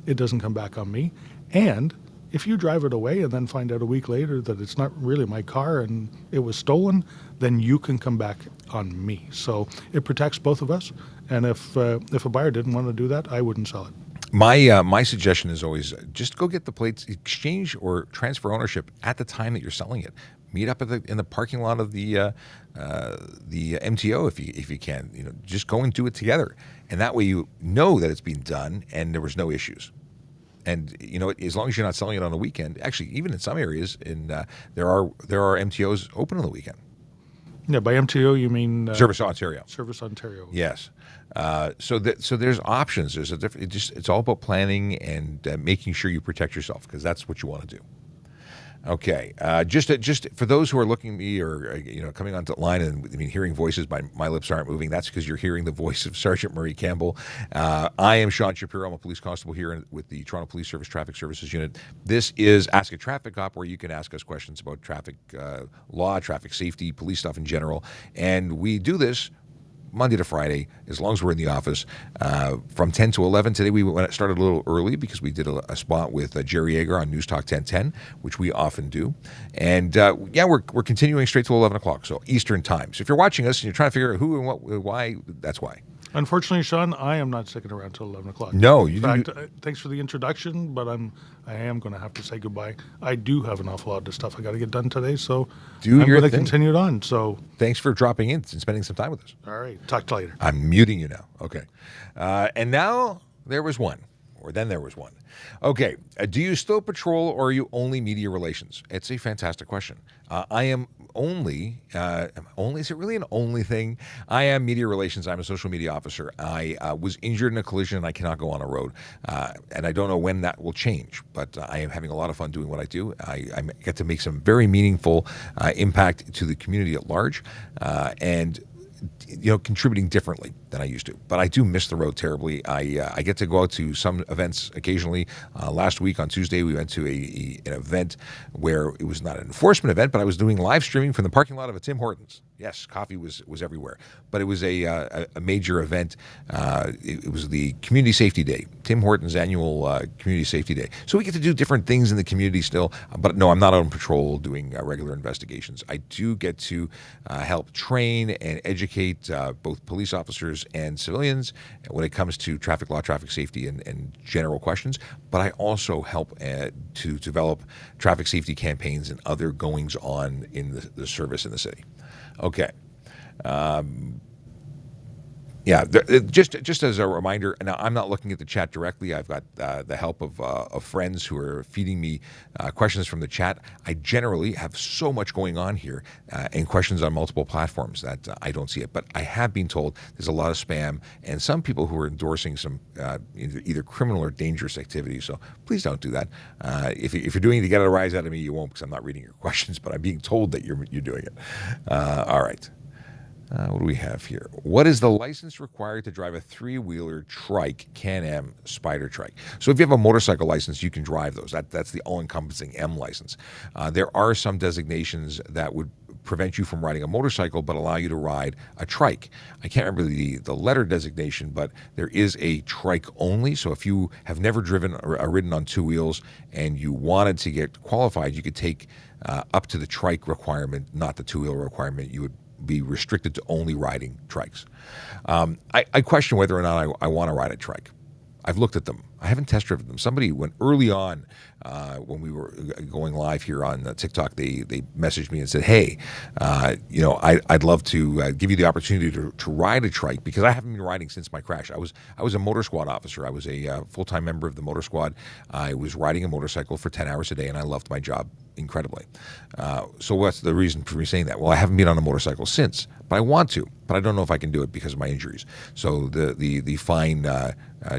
it doesn't come back on me. And if you drive it away and then find out a week later that it's not really my car and it was stolen, then you can come back on me. So it protects both of us. And if a buyer didn't want to do that, I wouldn't sell it. My suggestion is always just go get the plates, exchange or transfer ownership at the time that you're selling it. Meet up in the parking lot of the MTO if you can. Just go and do it together, and that way you know that it's been done and there was no issues. And as long as you're not selling it on the weekend, actually, even in some areas, there are MTOs open on the weekend. Yeah, by MTO you mean Service Ontario. Service Ontario. Yes. So there's options. There's it's all about planning and making sure you protect yourself, because that's what you want to do. Okay. Just for those who are looking at me or coming onto the line and hearing voices, my lips aren't moving. That's because you're hearing the voice of Sergeant Murray Campbell. I am Sean Shapiro. I'm a police constable here with the Toronto Police Service Traffic Services Unit. This is Ask a Traffic Cop, where you can ask us questions about traffic law, traffic safety, police stuff in general. And we do this Monday to Friday, as long as we're in the office, from 10 to 11. Today we started a little early because we did a spot with Jerry Agar on News Talk 1010, which we often do. And we're continuing straight to 11 o'clock, so Eastern time. So if you're watching us and you're trying to figure out who and what, why, that's why. Unfortunately, Sean, I am not sticking around till 11 o'clock. No. In fact, thanks for the introduction, but I am going to have to say goodbye. I do have an awful lot of stuff I got to get done today, so I'm going to continue it on. So thanks for dropping in and spending some time with us. All right. Talk to you later. I'm muting you now. Okay. And now there was one. Or then there was one. Okay. Do you still patrol, or are you only media relations? It's a fantastic question. I am only, is it really an only thing? I am media relations. I'm a social media officer. I was injured in a collision and I cannot go on a road. And I don't know when that will change, but I am having a lot of fun doing what I do. I get to make some very meaningful impact to the community at large. And contributing differently than I used to. But I do miss the road terribly. I get to go out to some events occasionally. Last week on Tuesday, we went to an event where it was not an enforcement event, but I was doing live streaming from the parking lot of a Tim Hortons. Yes, coffee was everywhere, but it was a major event. It was the Community Safety Day, Tim Hortons annual Community Safety Day. So we get to do different things in the community still. But no, I'm not on patrol doing regular investigations. I do get to help train and educate both police officers and civilians when it comes to traffic law, traffic safety, and general questions. But I also help to develop traffic safety campaigns and other goings on in the service in the city. Okay. Just as a reminder, now I'm not looking at the chat directly. I've got the help of friends who are feeding me questions from the chat. I generally have so much going on here and questions on multiple platforms that I don't see it. But I have been told there's a lot of spam and some people who are endorsing some either criminal or dangerous activity. So please don't do that. If you're doing it to get a rise out of me, you won't, because I'm not reading your questions. But I'm being told that you're doing it. All right. What do we have here? What is the license required to drive a three-wheeler trike, Can-Am Spider trike? So if you have a motorcycle license, you can drive those. That's the all-encompassing M license. There are some designations that would prevent you from riding a motorcycle but allow you to ride a trike. I can't remember the letter designation, but there is a trike only. So if you have never driven or ridden on two wheels and you wanted to get qualified, you could take up to the trike requirement, not the two-wheel requirement. You would be restricted to only riding trikes. I question whether or not I want to ride a trike. I've looked at them. I haven't test driven them. Somebody went early on when we were going live here on TikTok. They messaged me and said, "Hey, I'd love to give you the opportunity to ride a trike, because I haven't been riding since my crash. I was a motor squad officer. I was a full-time member of the motor squad. I was riding a motorcycle for 10 hours a day, and I loved my job incredibly. So what's the reason for me saying that? Well, I haven't been on a motorcycle since, but I want to, but I don't know if I can do it because of my injuries. So the fine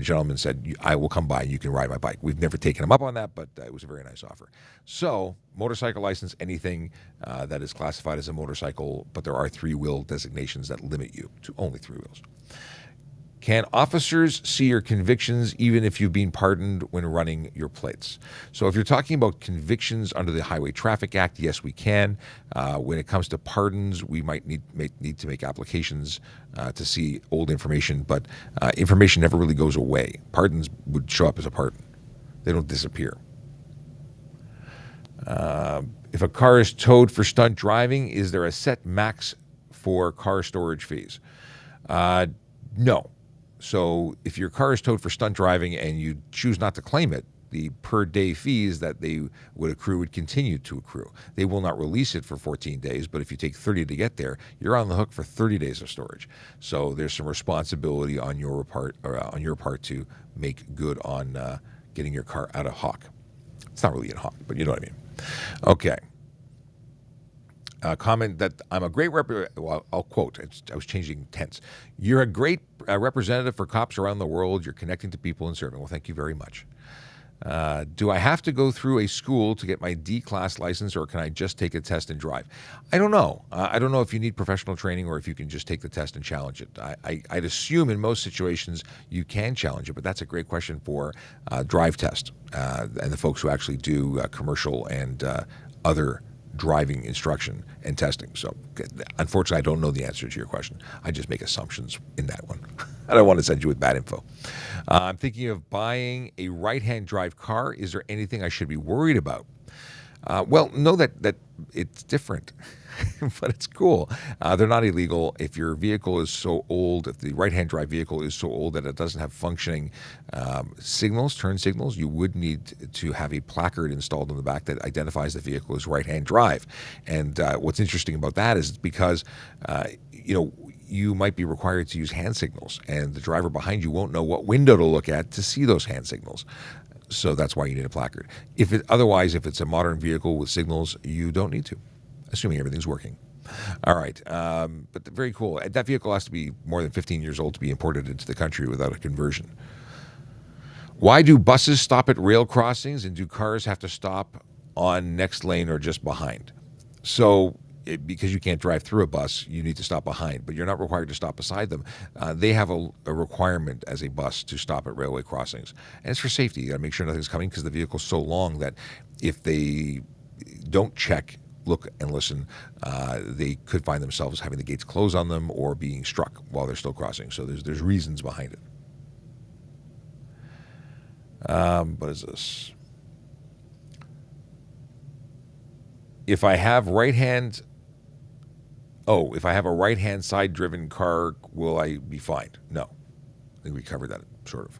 gentleman said, I will come by and you can ride my bike. We've never taken him up on that, but it was a very nice offer. So motorcycle license, anything that is classified as a motorcycle, but there are three-wheel designations that limit you to only three wheels. Can officers see your convictions even if you've been pardoned when running your plates? So if you're talking about convictions under the Highway Traffic Act, yes, we can. When it comes to pardons, we might need to make applications to see old information, but information never really goes away. Pardons would show up as a pardon. They don't disappear. If a car is towed for stunt driving, is there a set max for car storage fees? No. So if your car is towed for stunt driving and you choose not to claim it, the per day fees that they would accrue would continue to accrue. They will not release it for 14 days, but if you take 30 to get there, you're on the hook for 30 days of storage. So there's some responsibility on your part to make good on getting your car out of hock. It's not really in hock, but you know what I mean. Okay. Comment that I'm a great well, I'll quote. I was changing tense. You're a great representative for cops around the world. You're connecting to people and serving. Well, thank you very much. Do I have to go through a school to get my D-class license, or can I just take a test and drive? I don't know. I don't know if you need professional training or if you can just take the test and challenge it. I'd assume in most situations you can challenge it, but that's a great question for drive test and the folks who actually do commercial and other driving instruction and testing. So unfortunately, I don't know the answer to your question. I just make assumptions in that one. I don't want to send you with bad info. I'm thinking of buying a right-hand drive car. Is there anything I should be worried about? Well, know that it's different, but it's cool. They're not illegal. If your vehicle is so old, if the right-hand drive vehicle is so old that it doesn't have functioning turn signals, you would need to have a placard installed in the back that identifies the vehicle as right-hand drive. And what's interesting about that is because, you might be required to use hand signals, and the driver behind you won't know what window to look at to see those hand signals. So that's why you need a placard. Otherwise, if it's a modern vehicle with signals, you don't need to, assuming everything's working. All right. But very cool. That vehicle has to be more than 15 years old to be imported into the country without a conversion. Why do buses stop at rail crossings, and do cars have to stop on next lane or just behind? So because you can't drive through a bus, you need to stop behind, but you're not required to stop beside them. They have a requirement as a bus to stop at railway crossings, and it's for safety. You got to make sure nothing's coming because the vehicle's so long that if they don't check, look, and listen, they could find themselves having the gates close on them or being struck while they're still crossing. So there's reasons behind it. What is this? If I have a right-hand side driven car, will I be fined? No. I think we covered that, sort of.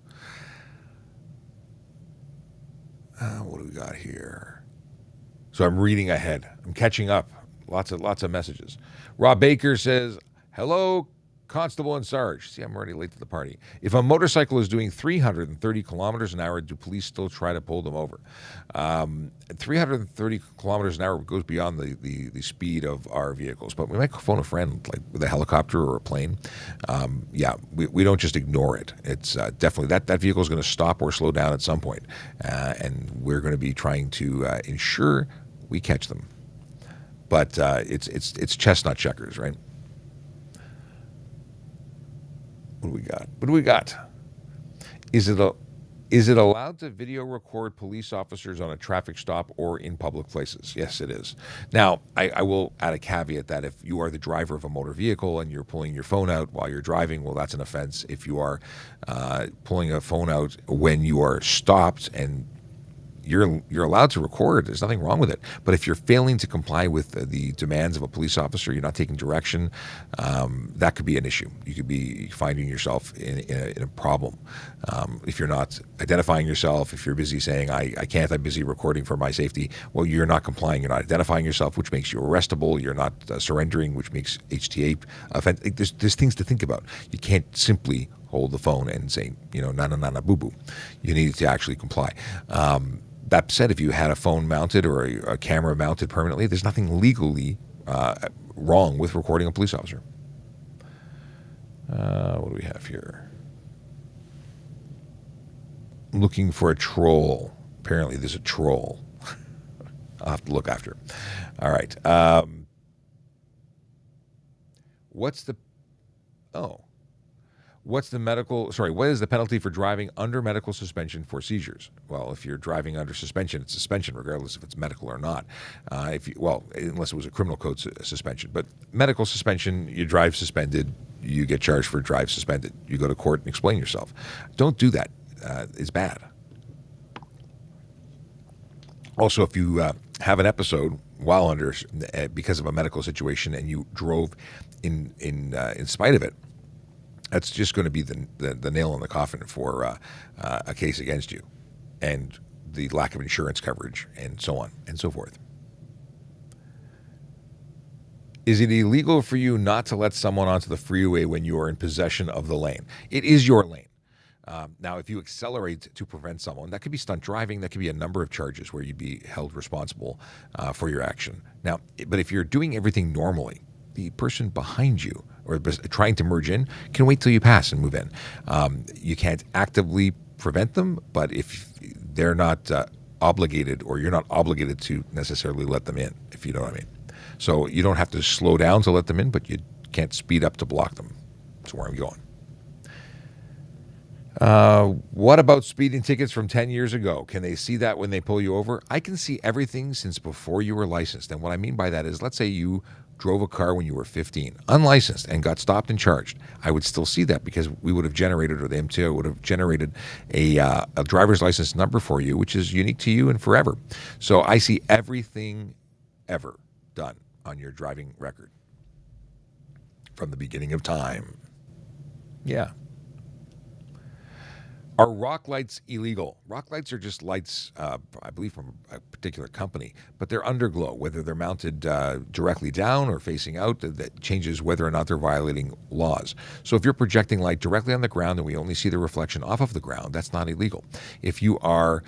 What do we got here? So I'm reading ahead. I'm catching up. Lots of messages. Rob Baker says, hello, Constable and Sarge. See, I'm already late to the party. If a motorcycle is doing 330 kilometers an hour, do police still try to pull them over? 330 kilometers an hour goes beyond the speed of our vehicles. But we might phone a friend, like with a helicopter or a plane. We don't just ignore it. It's definitely that vehicle is going to stop or slow down at some point. And we're going to be trying to ensure we catch them. But it's chestnut checkers, right? What do we got? Is it allowed to video record police officers on a traffic stop or in public places? Yes, it is. Now, I will add a caveat that if you are the driver of a motor vehicle and you're pulling your phone out while you're driving, well, that's an offense. If you are pulling a phone out when you are stopped and you're allowed to record. There's nothing wrong with it. But if you're failing to comply with the demands of a police officer, you're not taking direction, that could be an issue. You could be finding yourself in a problem. If you're not identifying yourself, if you're busy saying, I can't, I'm busy recording for my safety, well, you're not complying. You're not identifying yourself, which makes you arrestable. You're not surrendering, which makes HTA offense. There's things to think about. You can't simply hold the phone and say, na boo-boo. You need to actually comply. That said, if you had a phone mounted or a camera mounted permanently, there's nothing legally wrong with recording a police officer. What do we have here? Looking for a troll. Apparently there's a troll. I'll have to look after. All right. What is the penalty for driving under medical suspension for seizures? Well, if you're driving under suspension, it's suspension regardless if it's medical or not. Unless it was a criminal code suspension. But medical suspension, you drive suspended, you get charged for drive suspended. You go to court and explain yourself. Don't do that. It's bad. Also, if you have an episode while under because of a medical situation and you drove in spite of it, that's just going to be the nail in the coffin for a case against you and the lack of insurance coverage and so on and so forth. Is it illegal for you not to let someone onto the freeway when you are in possession of the lane? It is your lane. Now, if you accelerate to prevent someone, that could be stunt driving. That could be a number of charges where you'd be held responsible for your action. Now, but if you're doing everything normally, the person behind you or trying to merge in can wait till you pass and move in. You can't actively prevent them, but if they're not obligated or you're not obligated to necessarily let them in, if you know what I mean. So you don't have to slow down to let them in, but you can't speed up to block them. That's where I'm going. What about speeding tickets from 10 years ago? Can they see that when they pull you over? I can see everything since before you were licensed. And what I mean by that is, let's say you drove a car when you were 15, unlicensed, and got stopped and charged. I would still see that because we would have generated, or the MTO would have generated a driver's license number for you, which is unique to you and forever. So I see everything ever done on your driving record from the beginning of time. Yeah. Are rock lights illegal? Rock lights are just lights, I believe, from a particular company, but they're underglow. Whether they're mounted directly down or facing out, that changes whether or not they're violating laws. So if you're projecting light directly on the ground and we only see the reflection off of the ground, that's not illegal. If you are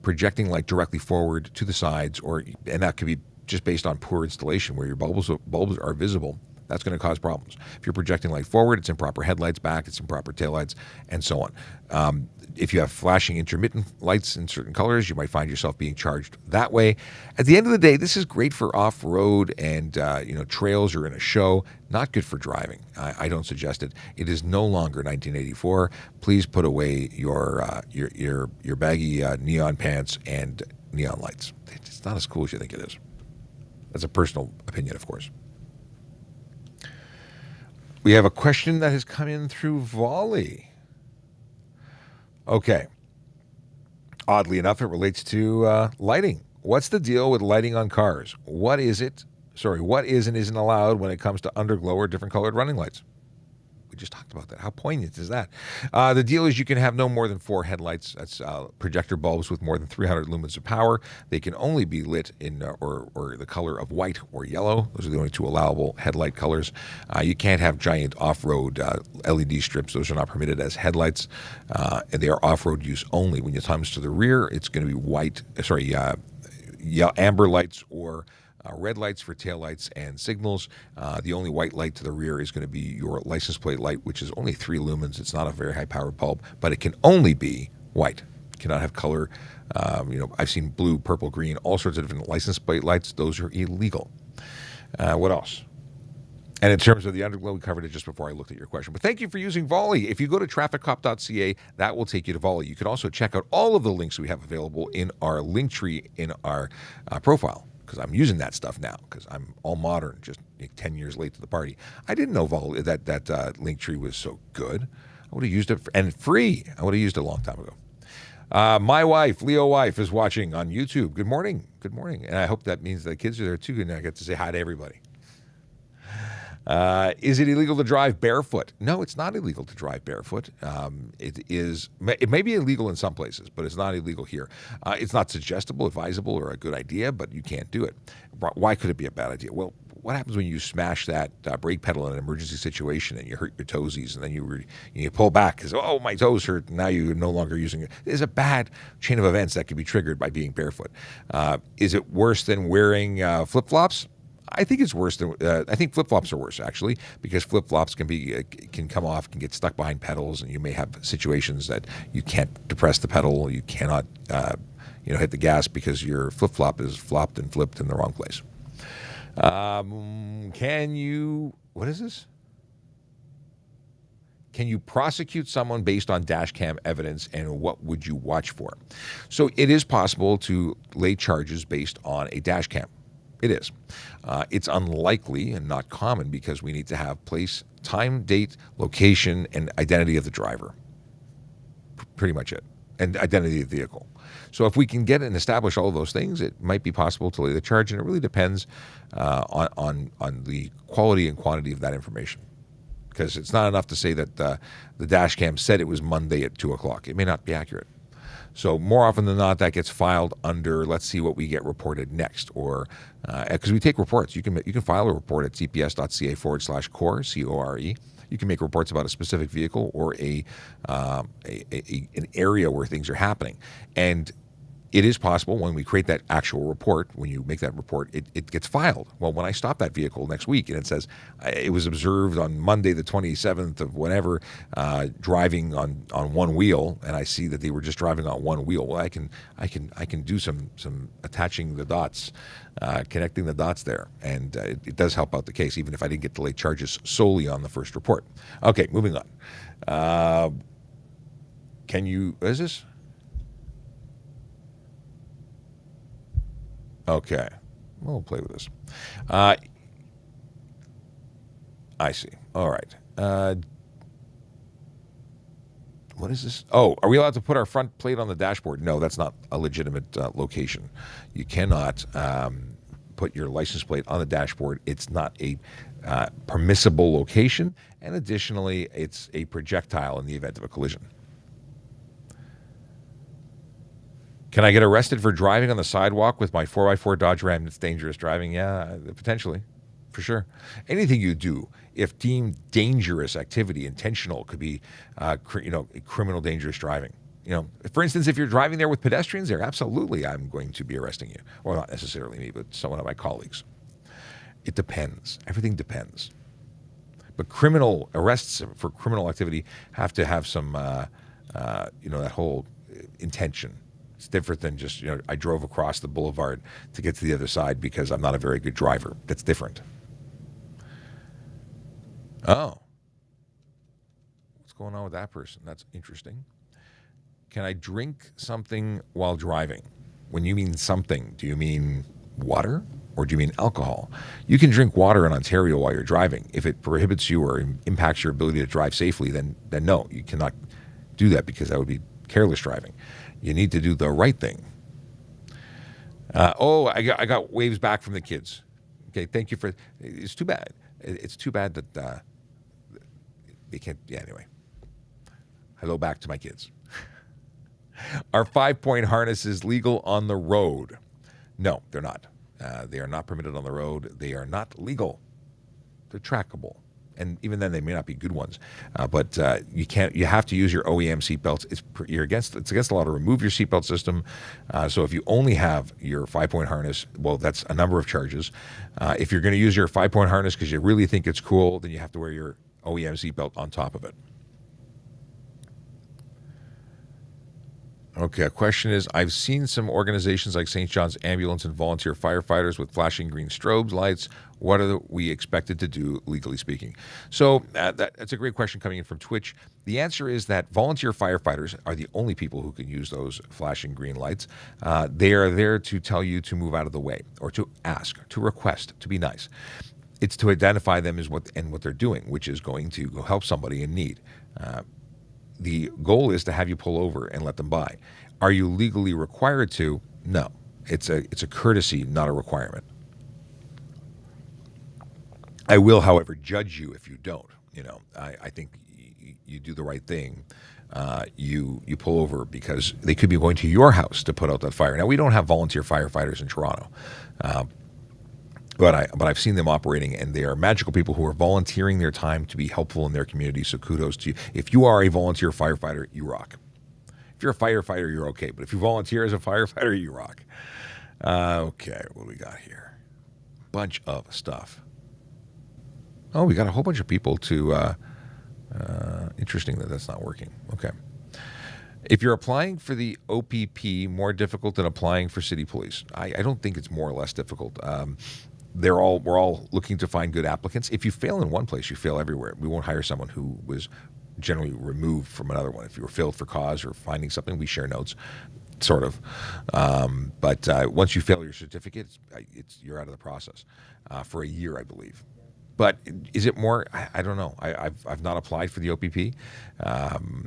projecting light directly forward to the sides, and that could be just based on poor installation where your bulbs are visible, That's going to cause problems. If you're projecting light forward, it's improper headlights, back, it's improper taillights, and so on. If you have flashing intermittent lights in certain colors, you might find yourself being charged that way. At the end of the day, this is great for off-road and trails or in a show. Not good for driving. I don't suggest it. It is no longer 1984. Please put away your baggy neon pants and neon lights. It's not as cool as you think it is. That's a personal opinion, of course. We have a question that has come in through Volley. Okay. Oddly enough, it relates to lighting. What's the deal with lighting on cars? What is and isn't allowed when it comes to underglow or different colored running lights? We just talked about that. How poignant is that? The deal is you can have no more than 4 headlights. That's projector bulbs with more than 300 lumens of power. They can only be lit in or the color of white or yellow. Those are the only 2 allowable headlight colors. You can't have giant off-road LED strips. Those are not permitted as headlights, and they are off-road use only. When it comes to the rear, it's going to be amber lights or red lights for taillights and signals. The only white light to the rear is going to be your license plate light, which is only 3 lumens. It's not a very high-powered bulb, but it can only be white. It cannot have color. I've seen blue, purple, green, all sorts of different license plate lights. Those are illegal. What else? And in terms of the underglow, we covered it just before I looked at your question. But thank you for using Volley. If you go to trafficcop.ca, that will take you to Volley. You can also check out all of the links we have available in our link tree in our profile. Because I'm using that stuff now, because I'm all modern, just 10 years late to the party. I didn't know that Linktree was so good. I would have used it, and free. I would have used it a long time ago. My wife, Leo wife, is watching on YouTube. Good morning. Good morning. And I hope that means the kids are there too, and I get to say hi to everybody. Is it illegal to drive barefoot? No, it's not illegal to drive barefoot. It may be illegal in some places, but it's not illegal here. It's not suggestible, advisable, or a good idea, but you can't do it. Why could it be a bad idea? Well, what happens when you smash that brake pedal in an emergency situation and you hurt your toesies and then you pull back because, oh, my toes hurt, and now you're no longer using it? There's a bad chain of events that can be triggered by being barefoot. Is it worse than wearing flip-flops? I think it's worse than. I think flip-flops are worse actually, because flip-flops can come off, can get stuck behind pedals, and you may have situations that you can't depress the pedal, you cannot, hit the gas because your flip-flop is flopped and flipped in the wrong place. Can you? What is this? Can you prosecute someone based on dash cam evidence, and what would you watch for? So it is possible to lay charges based on a dash cam. It is. It's unlikely and not common because we need to have place, time, date, location, and identity of the driver. Pretty much it. And identity of the vehicle. So if we can get and establish all of those things, it might be possible to lay the charge, and it really depends on the quality and quantity of that information. Because it's not enough to say that the dash cam said it was Monday at 2 o'clock. It may not be accurate. So more often than not, that gets filed under, let's see what we get reported next. Or, because we take reports. You can file a report at cps.ca/core, C-O-R-E. You can make reports about a specific vehicle or an area where things are happening. And it is possible when we create that actual report, when you make that report, it gets filed. Well, when I stop that vehicle next week and it says it was observed on Monday the 27th of whatever, driving on one wheel, and I see that they were just driving on one wheel, well, I can do some attaching the dots, connecting the dots there, and it does help out the case, even if I didn't get to lay charges solely on the first report. Okay, moving on. What is this? Okay, we'll play with this. I see. All right. What is this? Oh, are we allowed to put our front plate on the dashboard? No, that's not a legitimate location. You cannot put your license plate on the dashboard. It's not a permissible location, and additionally, it's a projectile in the event of a collision. Can I get arrested for driving on the sidewalk with my 4x4 Dodge Ram? It's dangerous driving. Yeah, potentially, for sure. Anything you do, if deemed dangerous activity, intentional, could be, criminal dangerous driving. For instance, if you're driving there with pedestrians there, absolutely, I'm going to be arresting you. Well, not necessarily me, but someone of my colleagues. It depends. Everything depends. But criminal arrests for criminal activity have to have some, that whole intention. It's different than just, I drove across the boulevard to get to the other side because I'm not a very good driver. That's different. Oh. What's going on with that person? That's interesting. Can I drink something while driving? When you mean something, do you mean water or do you mean alcohol? You can drink water in Ontario while you're driving. If it prohibits you or impacts your ability to drive safely, then no, you cannot do that because that would be careless driving. You need to do the right thing. I got waves back from the kids. Okay, thank you for. It's too bad. It's too bad that they can't. Yeah, anyway. Hello back to my kids. Are 5-point harnesses legal on the road? No, they're not. They are not permitted on the road. They are not legal. They're trackable. And even then, they may not be good ones. But you can't. You have to use your OEM seatbelts. It's against the law to remove your seatbelt system. So if you only have your 5-point harness, well, that's a number of charges. If you're going to use your 5-point harness because you really think it's cool, then you have to wear your OEM seatbelt on top of it. Okay, a question is, I've seen some organizations like St. John's Ambulance and volunteer firefighters with flashing green strobe lights. What are we expected to do, legally speaking? So that's a great question coming in from Twitch. The answer is that volunteer firefighters are the only people who can use those flashing green lights. They are there to tell you to move out of the way, or to ask, to request, to be nice. It's to identify them as what they're doing, which is going to go help somebody in need. The goal is to have you pull over and let them by. Are you legally required to? No. It's a courtesy, not a requirement. I will, however, judge you if you don't. I think you do the right thing. You pull over because they could be going to your house to put out that fire. Now, we don't have volunteer firefighters in Toronto. But I've seen them operating, and they are magical people who are volunteering their time to be helpful in their community. So kudos to you. If you are a volunteer firefighter, you rock. If you're a firefighter, you're okay. But if you volunteer as a firefighter, you rock. Okay, what do we got here? Bunch of stuff. Oh, we got a whole bunch of people to. Interesting that that's not working. Okay. If you're applying for the OPP, more difficult than applying for city police. I don't think it's more or less difficult. We're all looking to find good applicants. If you fail in one place, you fail everywhere. We won't hire someone who was generally removed from another one. If you were failed for cause or finding something, we share notes, sort of. But once you fail your certificate, you're out of the process for a year, I believe. But is it more? I don't know. I've not applied for the OPP.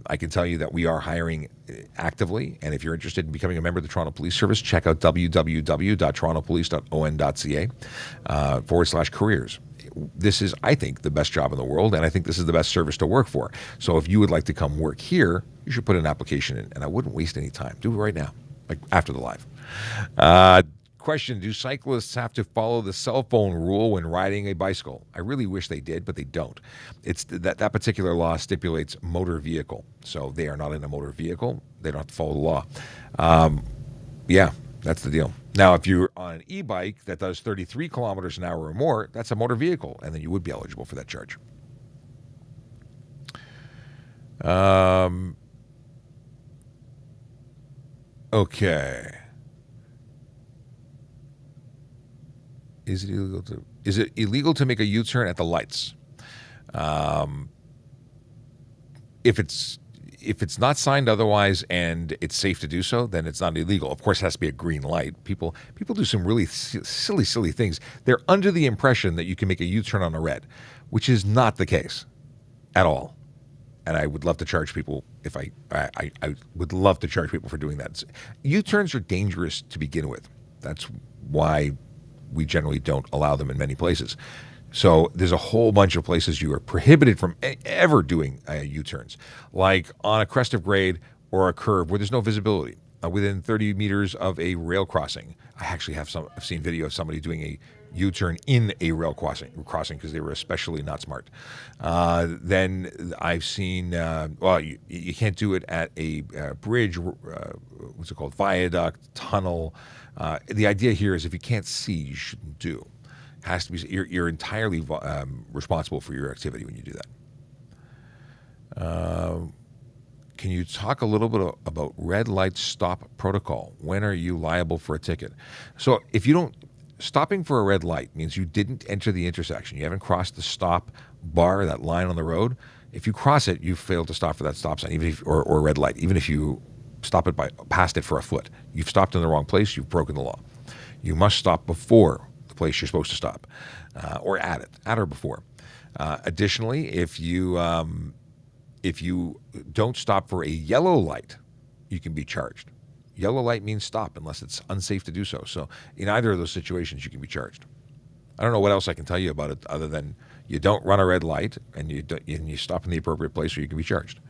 I can tell you that we are hiring actively, and if you're interested in becoming a member of the Toronto Police Service, check out www.torontopolice.on.ca /careers. This is, I think, the best job in the world, and I think this is the best service to work for. So if you would like to come work here, you should put an application in, and I wouldn't waste any time. Do it right now, like after the live. Question, do cyclists have to follow the cell phone rule when riding a bicycle? I really wish they did, but they don't. It's that particular law stipulates motor vehicle. So they are not in a motor vehicle. They don't have to follow the law. Yeah, that's the deal. Now, if you're on an e-bike that does 33 kilometers an hour or more, that's a motor vehicle, and then you would be eligible for that charge. Okay. Is it illegal to make a U-turn at the lights? If it's not signed otherwise and it's safe to do so, then it's not illegal. Of course, it has to be a green light. People do some really silly things. They're under the impression that you can make a U-turn on a red, which is not the case at all. And I would love to charge people if I would love to charge people for doing that. U-turns are dangerous to begin with. That's why we generally don't allow them in many places. So there's a whole bunch of places you are prohibited from ever doing U-turns, like on a crest of grade or a curve where there's no visibility, within 30 meters of a rail crossing. I actually I've seen video of somebody doing a U-turn in a rail crossing because they were especially not smart. Then I've seen, you can't do it at a bridge, what's it called, viaduct, tunnel. The idea here is if you can't see, you shouldn't do. Has to be. You're entirely responsible for your activity when you do that. Can you talk a little bit about red light stop protocol? When are you liable for a ticket? So if you don't, stopping for a red light means you didn't enter the intersection. You haven't crossed the stop bar, that line on the road. If you cross it, you failed to stop for that stop sign, even if, or a red light. Even if you stop it past it for a foot, you've stopped in the wrong place. You've broken the law. You must stop before the place you're supposed to stop, or at or before. Additionally, if you don't stop for a yellow light, you can be charged. Yellow light means stop unless it's unsafe to do so. So in either of those situations, you can be charged. I don't know what else I can tell you about it other than you don't run a red light and you stop in the appropriate place, or you can be charged.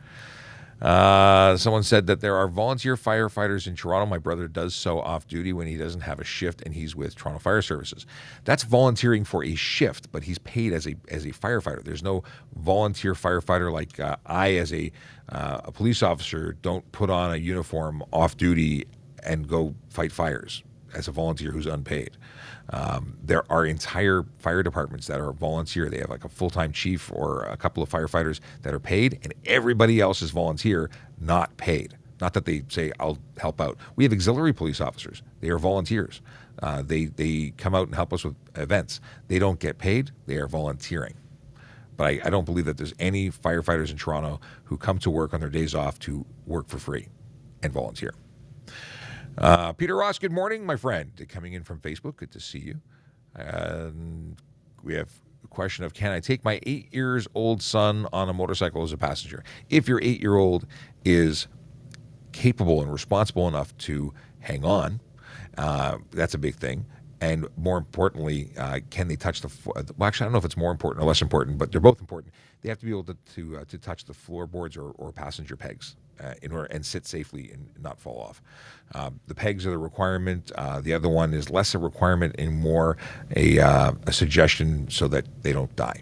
Someone said that there are volunteer firefighters in Toronto. My brother does so off duty when he doesn't have a shift and he's with Toronto Fire Services. That's volunteering for a shift, but he's paid as a firefighter. There's no volunteer firefighter like I, as a police officer, don't put on a uniform off duty and go fight fires as a volunteer who's unpaid. There are entire fire departments that are volunteer. They have like a full-time chief or a couple of firefighters that are paid, and everybody else is volunteer, not paid. Not that they say, I'll help out. We have auxiliary police officers. They are volunteers. They come out and help us with events. They don't get paid. They are volunteering. But I don't believe that there's any firefighters in Toronto who come to work on their days off to work for free and volunteer. Peter Ross, good morning, my friend. Coming in from Facebook, good to see you. We have a question of, can I take my 8-year-old son on a motorcycle as a passenger? If your 8-year-old is capable and responsible enough to hang on, that's a big thing. And more importantly, can they touch well, actually, I don't know if it's more important or less important, but they're both important. They have to be able to touch the floorboards or passenger pegs in order and sit safely and not fall off. The pegs are the requirement. The other one is less a requirement and more a suggestion so that they don't die.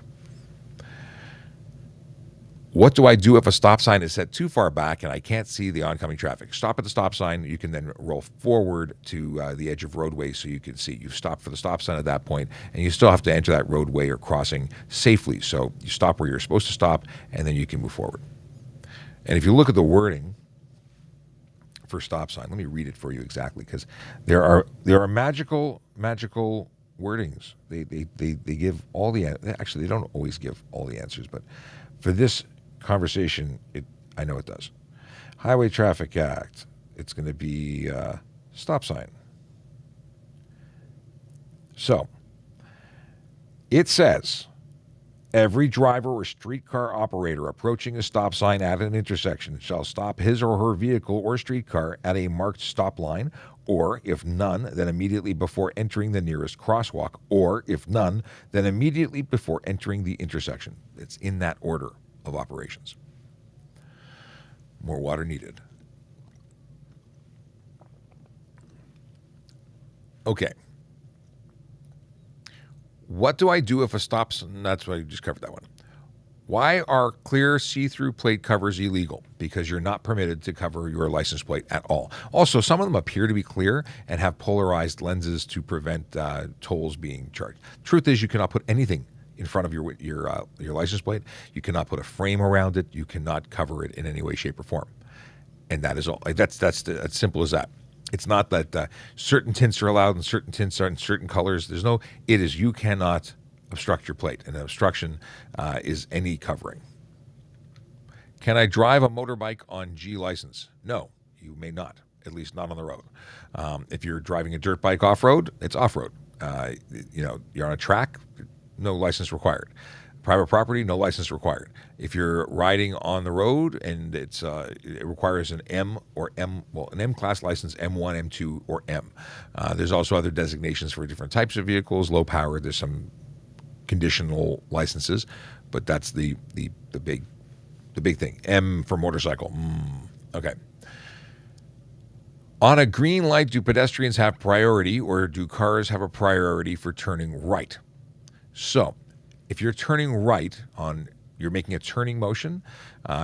What do I do if a stop sign is set too far back and I can't see the oncoming traffic? Stop at the stop sign. You can then roll forward to the edge of roadway so you can see. You've stopped for the stop sign at that point, and you still have to enter that roadway or crossing safely. So you stop where you're supposed to stop, and then you can move forward. And if you look at the wording for stop sign, let me read it for you exactly, because there are magical wordings. They give all the actually they don't always give all the answers, but for this conversation, I know it does. Highway Traffic Act. It's going to be stop sign. So it says, every driver or streetcar operator approaching a stop sign at an intersection shall stop his or her vehicle or streetcar at a marked stop line, or if none, then immediately before entering the nearest crosswalk, or if none, then immediately before entering the intersection. It's in that order of operations. More water needed. Okay. What do I do if a stop sign? That's why I just covered that one. Why are clear see-through plate covers illegal? Because you're not permitted to cover your license plate at all. Also, some of them appear to be clear and have polarized lenses to prevent tolls being charged. Truth is, you cannot put anything in front of your license plate. You cannot put a frame around it. You cannot cover it in any way, shape, or form. And that is all. That's as simple as that. It's not that certain tints are allowed and certain tints are in certain colors. It is you cannot obstruct your plate. And an obstruction is any covering. Can I drive a motorbike on G license? No, you may not, at least not on the road. If you're driving a dirt bike off-road, it's off-road. You're on a track, no license required. Private property, no license required. If you're riding on the road and it requires an M class license, M1, M2, or M. There's also other designations for different types of vehicles. Low power, there's some conditional licenses, but that's the big thing. M for motorcycle. Okay. On a green light, do pedestrians have priority, or do cars have a priority for turning right? So, if you're turning right you're making a turning motion,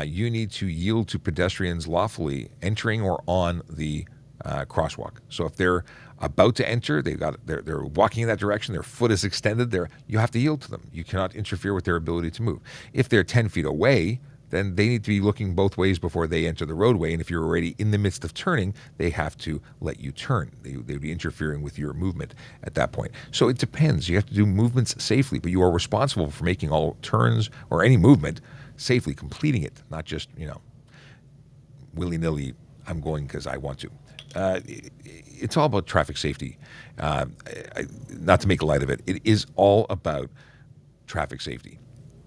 you need to yield to pedestrians lawfully entering or on the crosswalk. So if they're about to enter, they're walking in that direction, their foot is extended, you have to yield to them. You cannot interfere with their ability to move. If they're 10 feet away, then they need to be looking both ways before they enter the roadway. And if you're already in the midst of turning, they have to let you turn. They'd be interfering with your movement at that point. So it depends. You have to do movements safely, but you are responsible for making all turns or any movement safely, completing it, not just, willy-nilly, I'm going because I want to. It's all about traffic safety. Not to make light of it, it is all about traffic safety.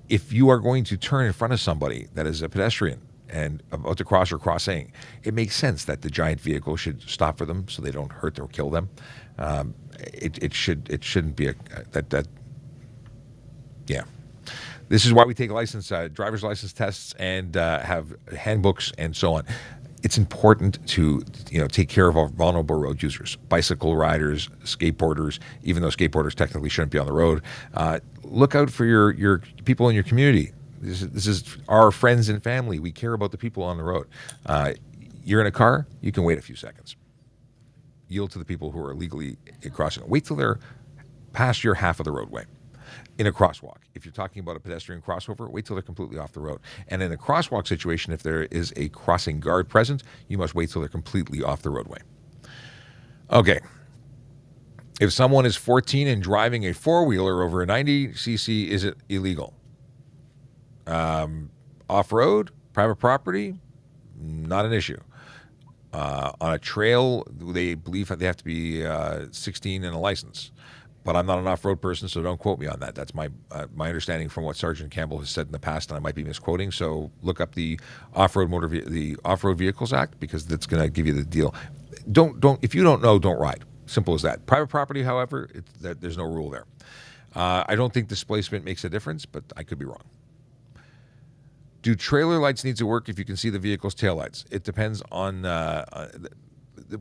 If you are going to turn in front of somebody that is a pedestrian and about to cross or crossing, it makes sense that the giant vehicle should stop for them so they don't hurt or kill them. It shouldn't be yeah. This is why we take driver's license tests and have handbooks and so on. It's important to take care of our vulnerable road users, bicycle riders, skateboarders, even though skateboarders technically shouldn't be on the road. Look out for your people in your community. This is our friends and family. We care about the people on the road. You're in a car, you can wait a few seconds. Yield to the people who are illegally crossing. Wait till they're past your half of the roadway. In a crosswalk, if you're talking about a pedestrian crossover, wait till they're completely off the road. And in a crosswalk situation, if there is a crossing guard present, you must wait till they're completely off the roadway. Okay. If someone is 14 and driving a four-wheeler over a 90cc, is it illegal? Off-road, private property, not an issue. On a trail, they believe that they have to be 16 and a license. But I'm not an off-road person, so don't quote me on that. That's my understanding from what Sergeant Campbell has said in the past, and I might be misquoting. So look up the the Off-Road Vehicles Act, because that's going to give you the deal. If you don't know, don't ride. Simple as that. Private property, however, there's no rule there. I don't think displacement makes a difference, but I could be wrong. Do trailer lights need to work if you can see the vehicle's taillights? It depends on.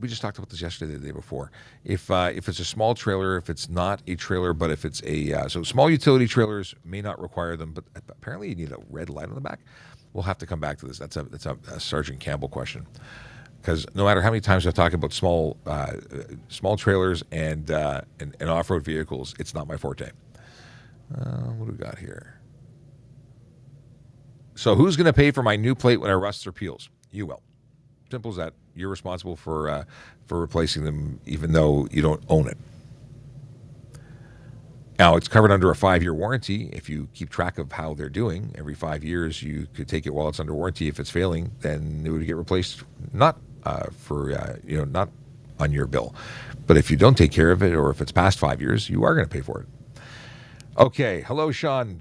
We just talked about this yesterday, the day before. If it's a small trailer, if it's not a trailer, but if it's so small utility trailers may not require them, but apparently you need a red light on the back. We'll have to come back to this. That's a Sergeant Campbell question, because no matter how many times I've talked about small trailers and off-road vehicles, it's not my forte. What do we got here? So who's going to pay for my new plate when it rusts or peels? You will. Simple as that. You're responsible for replacing them, even though you don't own it. Now, it's covered under a 5-year warranty. If you keep track of how they're doing, every 5 years you could take it while it's under warranty. If it's failing, then it would get replaced, not not on your bill. But if you don't take care of it, or if it's past 5 years, you are going to pay for it. Okay. Hello, Sean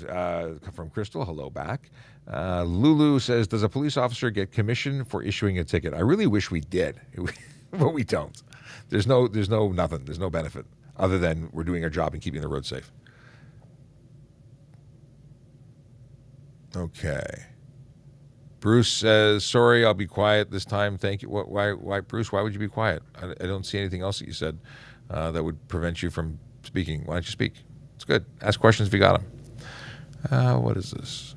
from Crystal. Hello back. Lulu says, does a police officer get commission for issuing a ticket? I really wish we did, but we don't. There's no nothing. There's no benefit other than we're doing our job and keeping the road safe. Okay. Bruce says, sorry, I'll be quiet this time. Thank you. Why, Bruce, why would you be quiet? I don't see anything else that you said that would prevent you from speaking. Why don't you speak? It's good. Ask questions if you got them. What is this?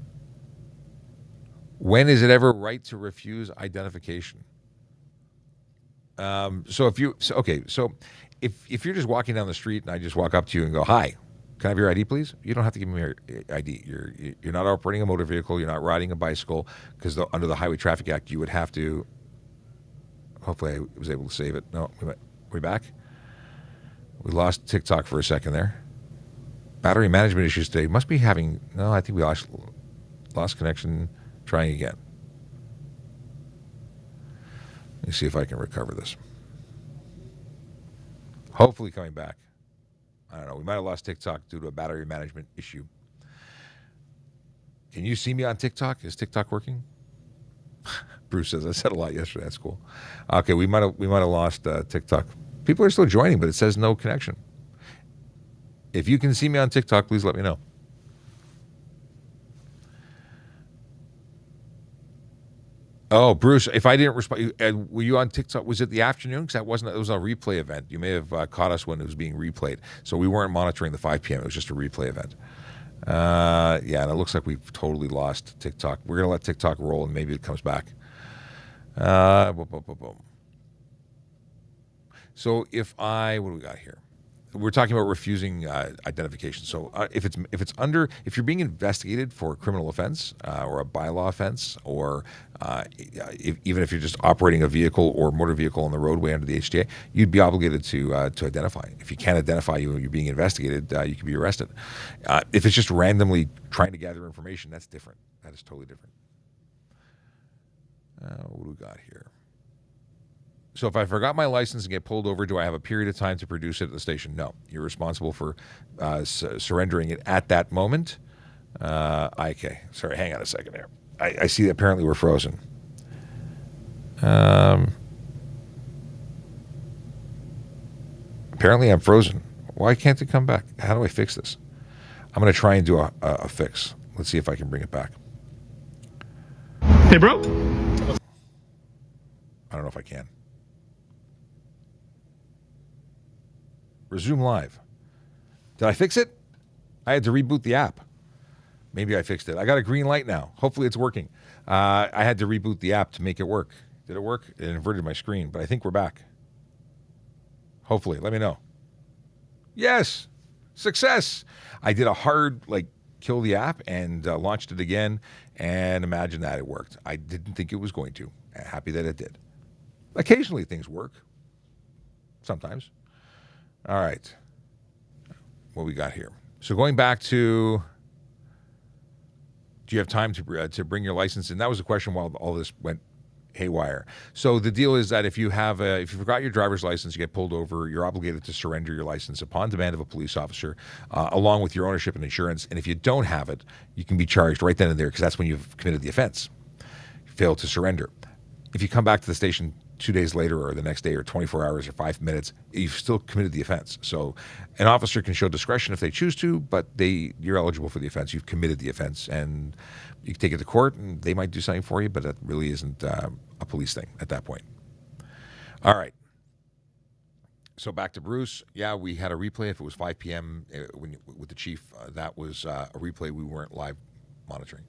When is it ever right to refuse identification? So if you're just walking down the street and I just walk up to you and go, hi, can I have your ID, please? You don't have to give me your ID. You're not operating a motor vehicle. You're not riding a bicycle, because under the Highway Traffic Act, you would have to. Hopefully, I was able to save it. No, we back. We lost TikTok for a second there. Battery management issues today. Must be having. No, I think we lost connection. Trying again. Let me see if I can recover this. Hopefully coming back. I don't know. We might have lost TikTok due to a battery management issue. Can you see me on TikTok? Is TikTok working? Bruce says, I said a lot yesterday. That's cool. Okay, we might have lost TikTok. People are still joining, but it says no connection. If you can see me on TikTok, please let me know. Oh, Bruce, if I didn't respond, were you on TikTok? Was it the afternoon? Because it was a replay event. You may have caught us when it was being replayed. So we weren't monitoring the 5 p.m. It was just a replay event. Yeah, and it looks like we've totally lost TikTok. We're going to let TikTok roll, and maybe it comes back. So if what do we got here? We're talking about refusing identification. So if you're being investigated for a criminal offense or a bylaw offense, or even if you're just operating a vehicle or motor vehicle on the roadway under the HTA, you'd be obligated to identify. If you can't identify you when you're being investigated, you can be arrested. If it's just randomly trying to gather information, that's different. That is totally different. What do we got here? So if I forgot my license and get pulled over, do I have a period of time to produce it at the station? No. You're responsible for surrendering it at that moment. Okay. Sorry, hang on a second there. I see that apparently we're frozen. Apparently I'm frozen. Why can't it come back? How do I fix this? I'm going to try and do a fix. Let's see if I can bring it back. Hey, bro. I don't know if I can. Resume live. Did I fix it? I had to reboot the app. Maybe I fixed it. I got a green light now. Hopefully it's working. I had to reboot the app to make it work. Did it work? It inverted my screen, but I think we're back. Hopefully. Let me know. Yes. Success. I did a hard, kill the app and launched it again, and imagine that it worked. I didn't think it was going to. Happy that it did. Occasionally things work. Sometimes. All right. What we got here? So going back to, do you have time to bring your license in? That was a question while all this went haywire. So the deal is that if you forgot your driver's license, you get pulled over, you're obligated to surrender your license upon demand of a police officer, along with your ownership and insurance. And if you don't have it, you can be charged right then and there, because that's when you've committed the offense. You fail to surrender. If you come back to the station 2 days later or the next day or 24 hours or 5 minutes, you've still committed the offense. So an officer can show discretion if they choose to, but you're eligible for the offense. You've committed the offense, and you can take it to court and they might do something for you, but that really isn't a police thing at that point. All right. So back to Bruce. Yeah, we had a replay. If it was 5 p.m. With the chief, that was a replay we weren't live monitoring.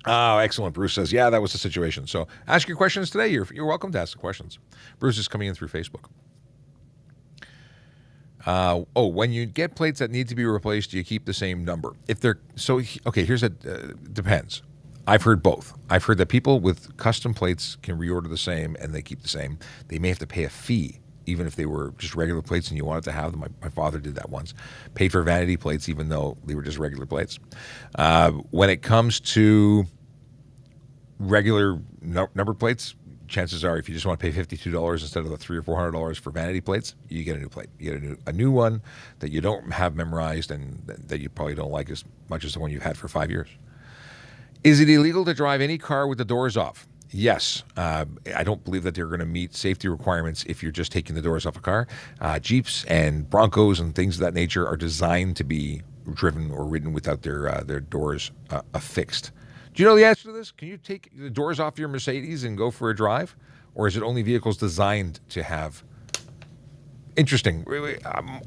Oh, excellent. Bruce says, yeah, that was the situation. So ask your questions today. You're welcome to ask the questions. Bruce is coming in through Facebook. When you get plates that need to be replaced, do you keep the same number? Here's depends. I've heard both. I've heard that people with custom plates can reorder the same and they keep the same. They may have to pay a fee, even if they were just regular plates and you wanted to have them. My father did that once. Paid for vanity plates even though they were just regular plates. When it comes to regular number plates, chances are if you just want to pay $52 instead of the $300 or $400 for vanity plates, you get a new plate. You get a new one that you don't have memorized and that you probably don't like as much as the one you've had for 5 years. Is it illegal to drive any car with the doors off? Yes. I don't believe that they're going to meet safety requirements if you're just taking the doors off a car. Jeeps and Broncos and things of that nature are designed to be driven or ridden without their doors affixed. Do you know the answer to this? Can you take the doors off your Mercedes and go for a drive? Or is it only vehicles designed to have? Interesting.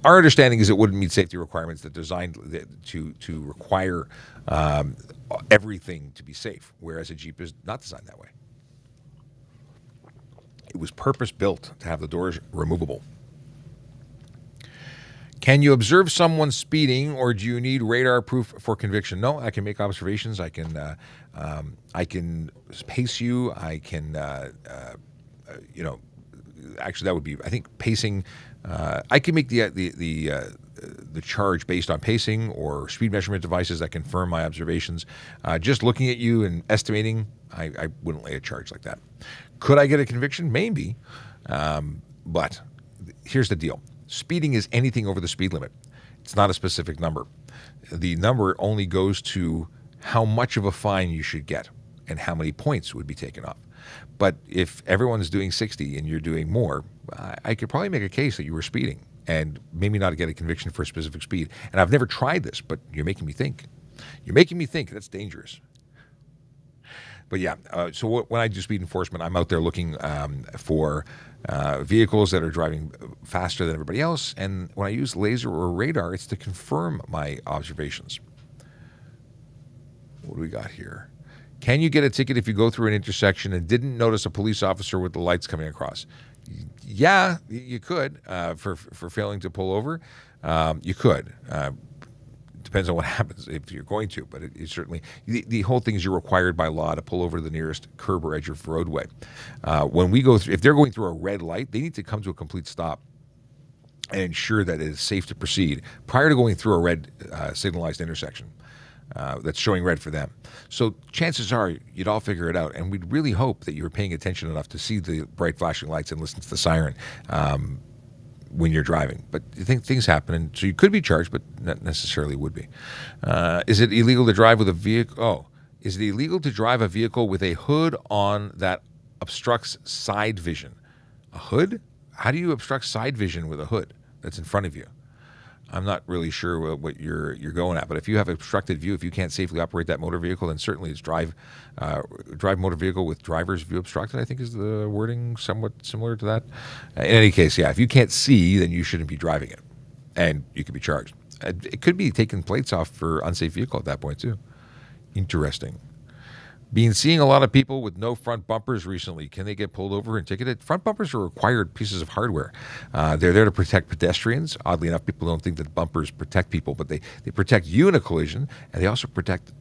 Our understanding is it wouldn't meet safety requirements that designed to require everything to be safe, whereas a Jeep is not designed that way. It was purpose-built to have the doors removable. Can you observe someone speeding, or do you need radar proof for conviction? No, I can make observations. I can pace you. I can, actually that would be, I think pacing. I can make the charge based on pacing or speed measurement devices that confirm my observations. Just looking at you and estimating, I wouldn't lay a charge like that. Could I get a conviction? Maybe, but here's the deal. Speeding is anything over the speed limit. It's not a specific number. The number only goes to how much of a fine you should get and how many points would be taken off. But if everyone's doing 60 and you're doing more, I could probably make a case that you were speeding and maybe not get a conviction for a specific speed. And I've never tried this, but you're making me think. You're making me think. That's dangerous. But yeah, so when I do speed enforcement, I'm out there looking for vehicles that are driving faster than everybody else. And when I use laser or radar, it's to confirm my observations. What do we got here? Can you get a ticket if you go through an intersection and didn't notice a police officer with the lights coming across? Yeah, you could for failing to pull over. You could. Depends on what happens if you're going to, but it certainly the whole thing is you're required by law to pull over to the nearest curb or edge of roadway. When we go through, if they're going through a red light, they need to come to a complete stop and ensure that it is safe to proceed prior to going through a red signalized intersection that's showing red for them. So chances are you'd all figure it out, and we'd really hope that you're paying attention enough to see the bright flashing lights and listen to the siren when you're driving. But you think things happen, and so you could be charged, but not necessarily would be. Is it illegal to drive with a vehicle? Oh, is it illegal to drive a vehicle with a hood on that obstructs side vision? A hood? How do you obstruct side vision with a hood that's in front of you? I'm not really sure what you're going at, but if you have obstructed view, if you can't safely operate that motor vehicle, then certainly it's drive motor vehicle with driver's view obstructed, I think is the wording, somewhat similar to that. In any case, yeah, if you can't see, then you shouldn't be driving it, and you could be charged. It could be taking plates off for unsafe vehicle at that point too. Interesting. Seeing a lot of people with no front bumpers recently. Can they get pulled over and ticketed? Front bumpers are required pieces of hardware. They're there to protect pedestrians. Oddly enough, people don't think that bumpers protect people, but they protect you in a collision, and they also protect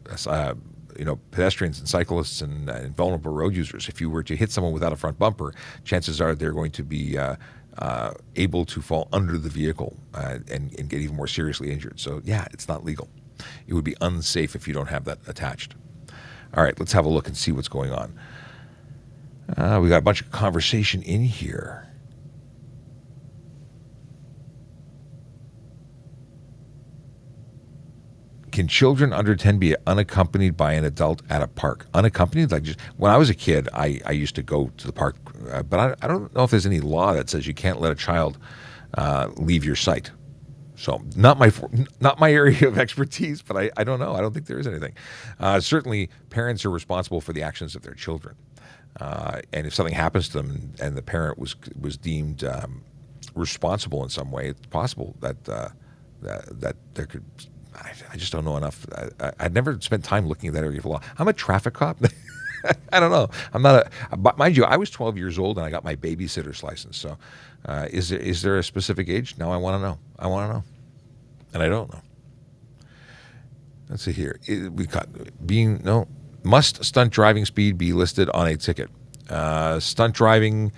pedestrians and cyclists and vulnerable road users. If you were to hit someone without a front bumper, chances are they're going to be able to fall under the vehicle and get even more seriously injured. So yeah, it's not legal. It would be unsafe if you don't have that attached. All right, let's have a look and see what's going on. We got a bunch of conversation in here. Can children under 10 be unaccompanied by an adult at a park? Unaccompanied? Like just when I was a kid, I used to go to the park, but I don't know if there's any law that says you can't let a child leave your sight. So not my area of expertise, but I don't know. I don't think there is anything. Certainly, parents are responsible for the actions of their children, and if something happens to them and the parent was deemed responsible in some way, it's possible that there could. I just don't know enough. I'd never spent time looking at that area of law. I'm a traffic cop. I don't know. I'm not but mind you, I was 12 years old and I got my babysitter's license. So is there a specific age? No, I want to know. And I don't know. Let's see here. Must stunt driving speed be listed on a ticket? Stunt driving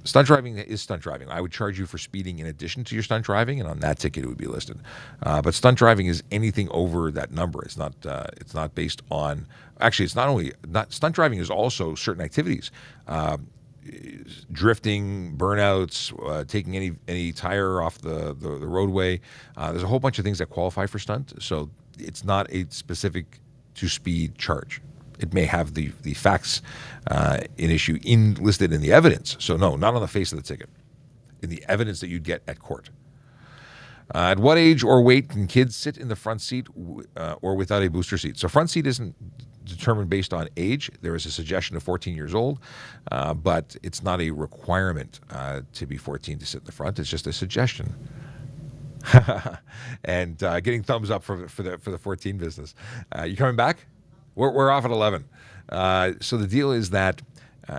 is stunt driving. I would charge you for speeding in addition to your stunt driving, and on that ticket it would be listed. But stunt driving is anything over that number. It's not based on. Actually, it's not stunt driving is also certain activities, drifting, burnouts, taking any tire off the roadway. There's a whole bunch of things that qualify for stunt. So it's not a specific to speed charge. It may have the facts in issue listed in the evidence. So no, not on the face of the ticket. In the evidence that you'd get at court. At what age or weight can kids sit in the front seat or without a booster seat? So front seat isn't determined based on age. There is a suggestion of 14 years old, but it's not a requirement to be 14 to sit in the front. It's just a suggestion. And getting thumbs up for the 14 business. You coming back? We're off at 11. So the deal is that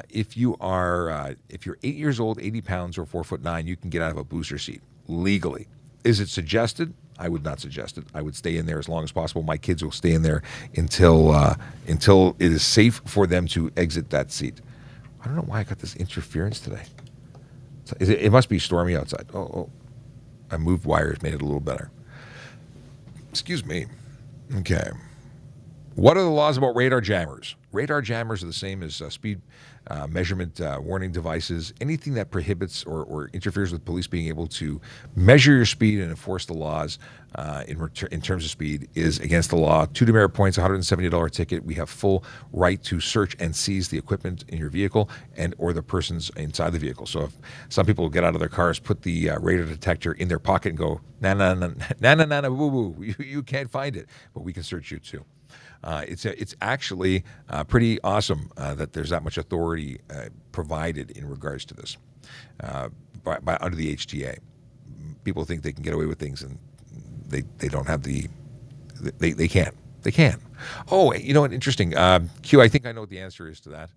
if you're 8 years old, 80 pounds, or 4'9", you can get out of a booster seat legally. Is it suggested? I would not suggest it. I would stay in there as long as possible. My kids will stay in there until it is safe for them to exit that seat. I don't know why I got this interference today. It must be stormy outside. Oh, I moved wires, made it a little better. Excuse me. Okay. What are the laws about radar jammers? Radar jammers are the same as speed measurement warning devices. Anything that prohibits or interferes with police being able to measure your speed and enforce the laws in terms of speed is against the law. 2 demerit points, $170 ticket. We have full right to search and seize the equipment in your vehicle and or the persons inside the vehicle. So if some people get out of their cars, put the radar detector in their pocket and go, na woo woo, you can't find it, but we can search you too. It's actually pretty awesome that there's that much authority provided in regards to this by under the HTA. People think they can get away with things, and they don't have they can't. They can. Oh, you know what? Interesting. Q, I think I know what the answer is to that.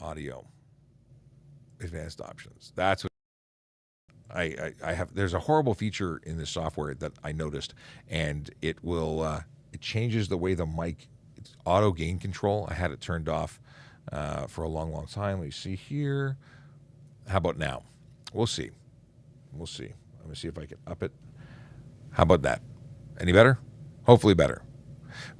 Audio. Advanced options. That's what I have. There's a horrible feature in this software that I noticed, and it will it changes the way the mic. It's auto gain control. I had it turned off for a long time. Let me see here. How about now? We'll see. We'll see. Let me see if I can up it. How about that? Any better? Hopefully better.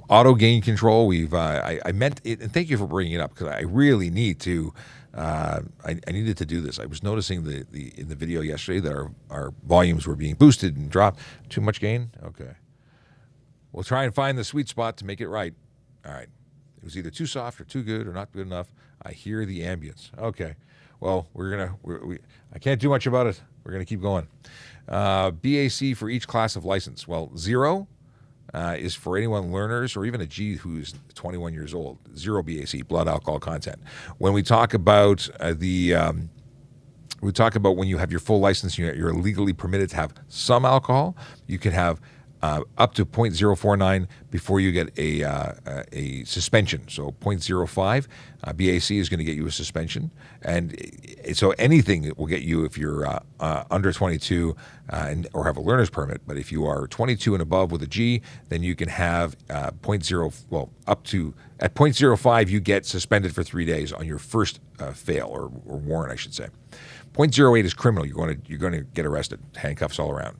Auto gain control. We've I meant it, and thank you for bringing it up because I really need to. I needed to do this. I was noticing in the video yesterday that our volumes were being boosted and dropped. Too much gain? Okay. We'll try and find the sweet spot to make it right. All right. It was either too soft or too good or not good enough. I hear the ambience. Okay. Well, I can't do much about it. We're gonna keep going. BAC for each class of license. Well, 0 is for anyone learners or even a G who's 21 years old. 0 BAC, blood alcohol content. When we talk about we talk about when you have your full license, you're legally permitted to have some alcohol. You can have up to 0.049 before you get a suspension. So 0.05 BAC is going to get you a suspension, and so anything will get you if you're under 22 or have a learner's permit. But if you are 22 and above with a G, then you can have up to at 0.05 you get suspended for 3 days on your first fail or warrant, I should say. 0.08 is criminal. You're going to get arrested, handcuffs all around.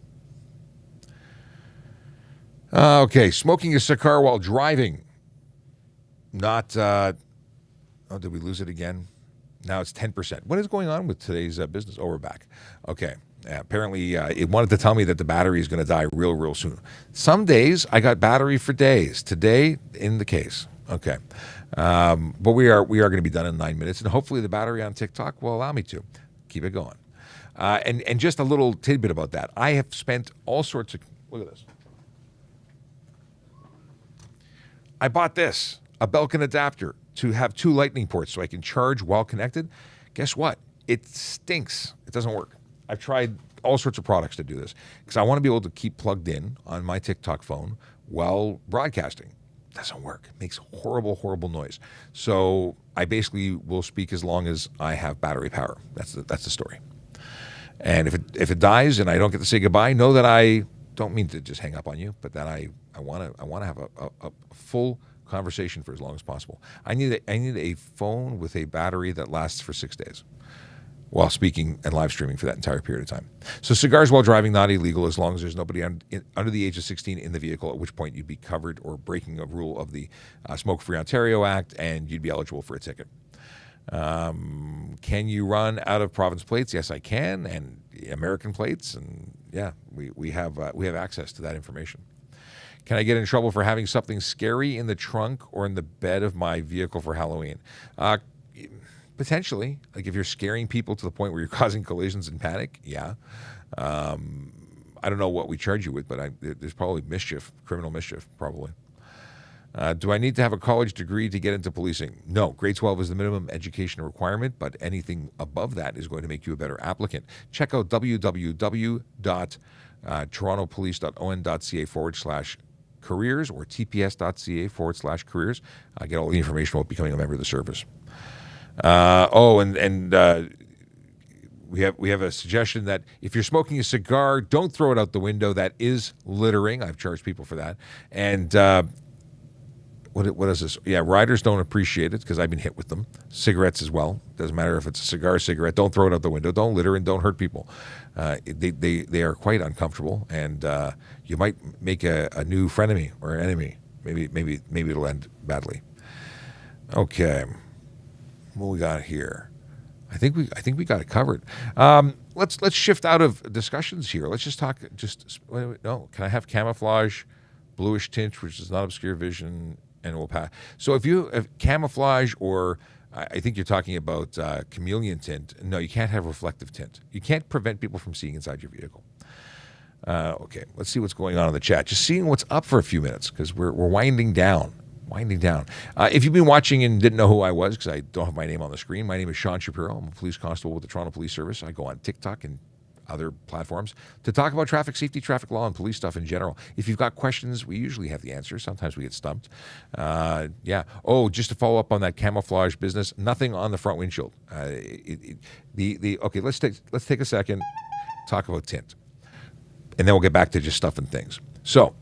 Okay, smoking a cigar while driving. Not, did we lose it again? Now it's 10%. What is going on with today's business? Oh, we're back. Okay, apparently it wanted to tell me that the battery is going to die real soon. Some days I got battery for days. Today, in the case. Okay, but we are going to be done in 9 minutes, and hopefully the battery on TikTok will allow me to keep it going. And just a little tidbit about that. I have spent all sorts of, look at this. I bought this, a Belkin adapter to have 2 lightning ports so I can charge while connected. Guess what? It stinks. It doesn't work. I've tried all sorts of products to do this because I want to be able to keep plugged in on my TikTok phone while broadcasting. It doesn't work. It makes horrible noise. So I basically will speak as long as I have battery power. That's the story. And if it dies and I don't get to say goodbye, know that I don't mean to just hang up on you, but that I want to have a full conversation for as long as possible. I need a phone with a battery that lasts for 6 days while speaking and live streaming for that entire period of time. So cigars while driving, not illegal as long as there's nobody under the age of 16 in the vehicle, at which point you'd be covered or breaking a rule of the Smoke-Free Ontario Act, and you'd be eligible for a ticket. Can you run out of province plates? Yes, I can, and American plates, and yeah, we have access to that information. Can I get in trouble for having something scary in the trunk or in the bed of my vehicle for Halloween? Potentially, like if you're scaring people to the point where you're causing collisions and panic, yeah. I don't know what we charge you with, but there's probably criminal mischief, probably. Do I need to have a college degree to get into policing? No, grade 12 is the minimum education requirement, but anything above that is going to make you a better applicant. Check out www.torontopolice.on.ca/careers or tps.ca/careers. Get all the information about becoming a member of the service. We have a suggestion that if you're smoking a cigar, don't throw it out the window. That is littering. I've charged people for that. And what is this? Yeah, riders don't appreciate it because I've been hit with them. Cigarettes as well. Doesn't matter if it's a cigar or cigarette. Don't throw it out the window. Don't litter and don't hurt people. They are quite uncomfortable, and you might make a new frenemy or enemy. Maybe it'll end badly. Okay, what we got here? I think we got it covered. Let's shift out of discussions here. Let's just talk. No, can I have camouflage, bluish tint, which does not obscure vision, and will pass? So if you have camouflage, or I think you're talking about chameleon tint. No, you can't have reflective tint. You can't prevent people from seeing inside your vehicle. Okay, let's see what's going on in the chat. Just seeing what's up for a few minutes because we're winding down. If you've been watching and didn't know who I was, because I don't have my name on the screen, my name is Sean Shapiro. I'm a police constable with the Toronto Police Service. I go on TikTok and other platforms to talk about traffic safety, traffic law, and police stuff in general. If you've got questions, we usually have the answers. Sometimes we get stumped. Yeah. Oh, just to follow up on that camouflage business, nothing on the front windshield. Okay, let's take a second, talk about tint, and then we'll get back to just stuff and things. So,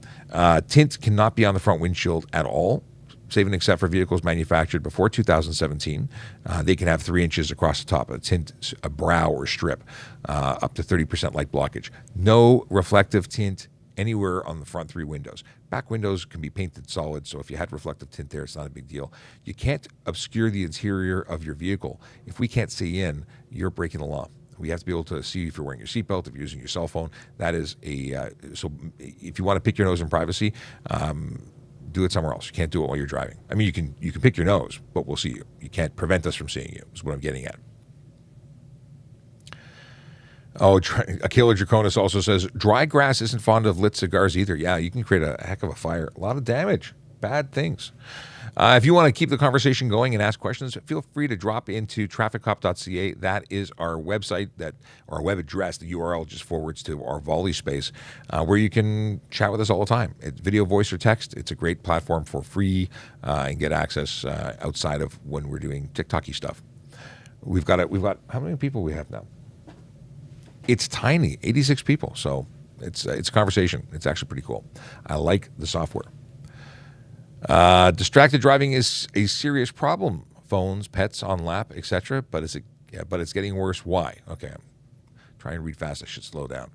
tint cannot be on the front windshield at all, save and except for vehicles manufactured before 2017. They can have 3 inches across the top, a brow or strip, up to 30% light blockage. No reflective tint anywhere on the front 3 windows. Back windows can be painted solid, so if you had reflective tint there, it's not a big deal. You can't obscure the interior of your vehicle. If we can't see in, you're breaking the law. We have to be able to see if you're wearing your seatbelt, if you're using your cell phone. That is so if you want to pick your nose in privacy, do it somewhere else. You can't do it while you're driving. I mean, you can pick your nose, but we'll see you. You can't prevent us from seeing you, is what I'm getting at. Oh, Akela Draconis also says, dry grass isn't fond of lit cigars either. Yeah, you can create a heck of a fire. A lot of damage. Bad things. If you want to keep the conversation going and ask questions, feel free to drop into trafficcop.ca. That is our website, our web address. The URL just forwards to our Volley space, where you can chat with us all the time. It's video, voice, or text. It's a great platform for free and get access outside of when we're doing TikTok-y stuff. We've got how many people we have now? It's tiny, 86 people. So it's a conversation. It's actually pretty cool. I like the software. Distracted driving is a serious problem. Phones, pets on lap, etc. But it's getting worse. Why? Okay, I'm trying to read fast. I should slow down.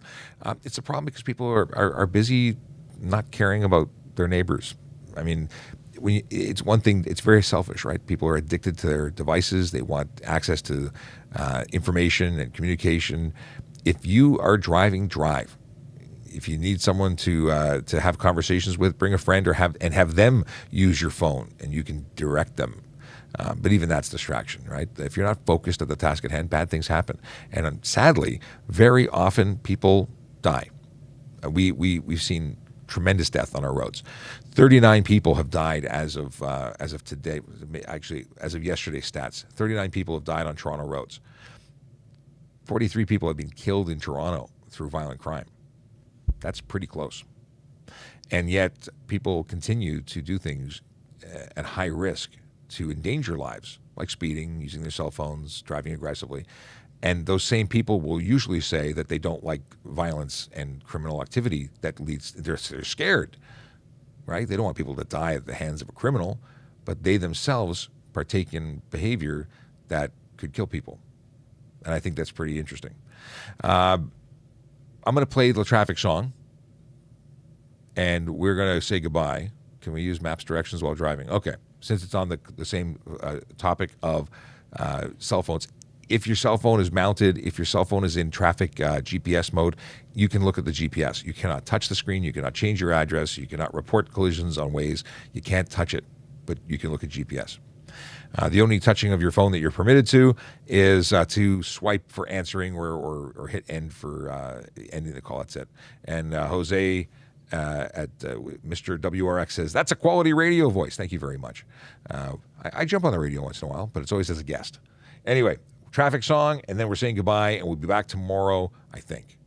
It's a problem because people are busy, not caring about their neighbors. I mean, it's one thing. It's very selfish, right? People are addicted to their devices. They want access to information and communication. If you are driving, drive. If you need someone to have conversations with, bring a friend or have them use your phone, and you can direct them. But even that's distraction, right? If you're not focused at the task at hand, bad things happen. And sadly, very often people die. We've seen tremendous death on our roads. 39 people have died as of today. Actually, as of yesterday's stats, 39 people have died on Toronto roads. 43 people have been killed in Toronto through violent crime. That's pretty close. And yet people continue to do things at high risk to endanger lives, like speeding, using their cell phones, driving aggressively. And those same people will usually say that they don't like violence and criminal activity that leads, they're scared, right? They don't want people to die at the hands of a criminal, but they themselves partake in behavior that could kill people. And I think that's pretty interesting. I'm going to play the traffic song, and we're going to say goodbye. Can we use maps directions while driving? Okay, since it's on the same topic of cell phones. If your cell phone is mounted, if your cell phone is in traffic GPS mode, you can look at the GPS. You cannot touch the screen. You cannot change your address. You cannot report collisions on Waze. You can't touch it, but you can look at GPS. The only touching of your phone that you're permitted to is to swipe for answering or hit end for ending the call. That's it. And Jose at Mr. WRX says, that's a quality radio voice. Thank you very much. I jump on the radio once in a while, but it's always as a guest. Anyway, traffic song, and then we're saying goodbye, and we'll be back tomorrow, I think.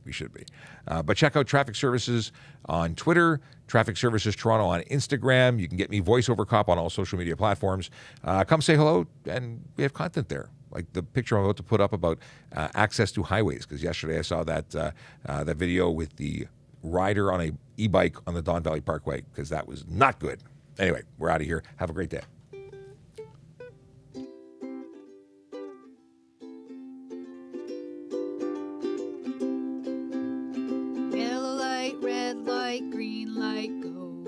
We should be. But check out Traffic Services on Twitter, Traffic Services Toronto on Instagram. You can get me VoiceOver Cop on all social media platforms. Come say hello, and we have content there. Like the picture I'm about to put up about access to highways, because yesterday I saw that video with the rider on a e-bike on the Don Valley Parkway, because that was not good. Anyway, we're out of here. Have a great day. Green light, go.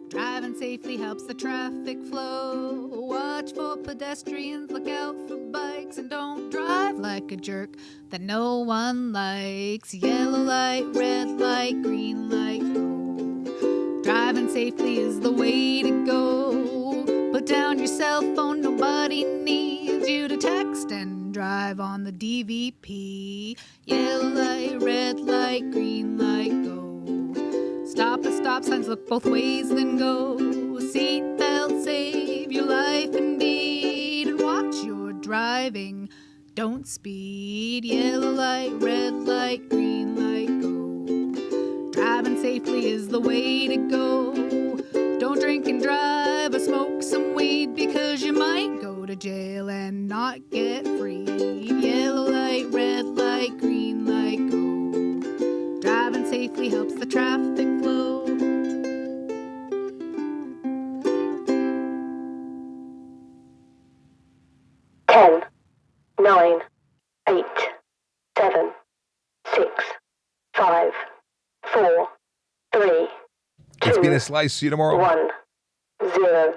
Driving safely helps the traffic flow. Watch for pedestrians, look out for bikes, and don't drive like a jerk that no one likes. Yellow light, red light, green light, go. Driving safely is the way to go. Put down your cell phone, nobody needs you to text and drive on the DVP. Yellow light, red light, green light, go. Stop at stop signs, look both ways, then go. Seatbelt, save your life indeed. And watch your driving. Don't speed, yellow light, red light, green light, go. Driving safely is the way to go. Don't drink and drive or smoke some weed, because you might go to jail and not get free. Yellow light, red light, green light, go. Driving safely helps the traffic flow. 10, 9, 8, 7, 6, 5, 4, 3, 2, It's been a slice. See you tomorrow. 1, 0.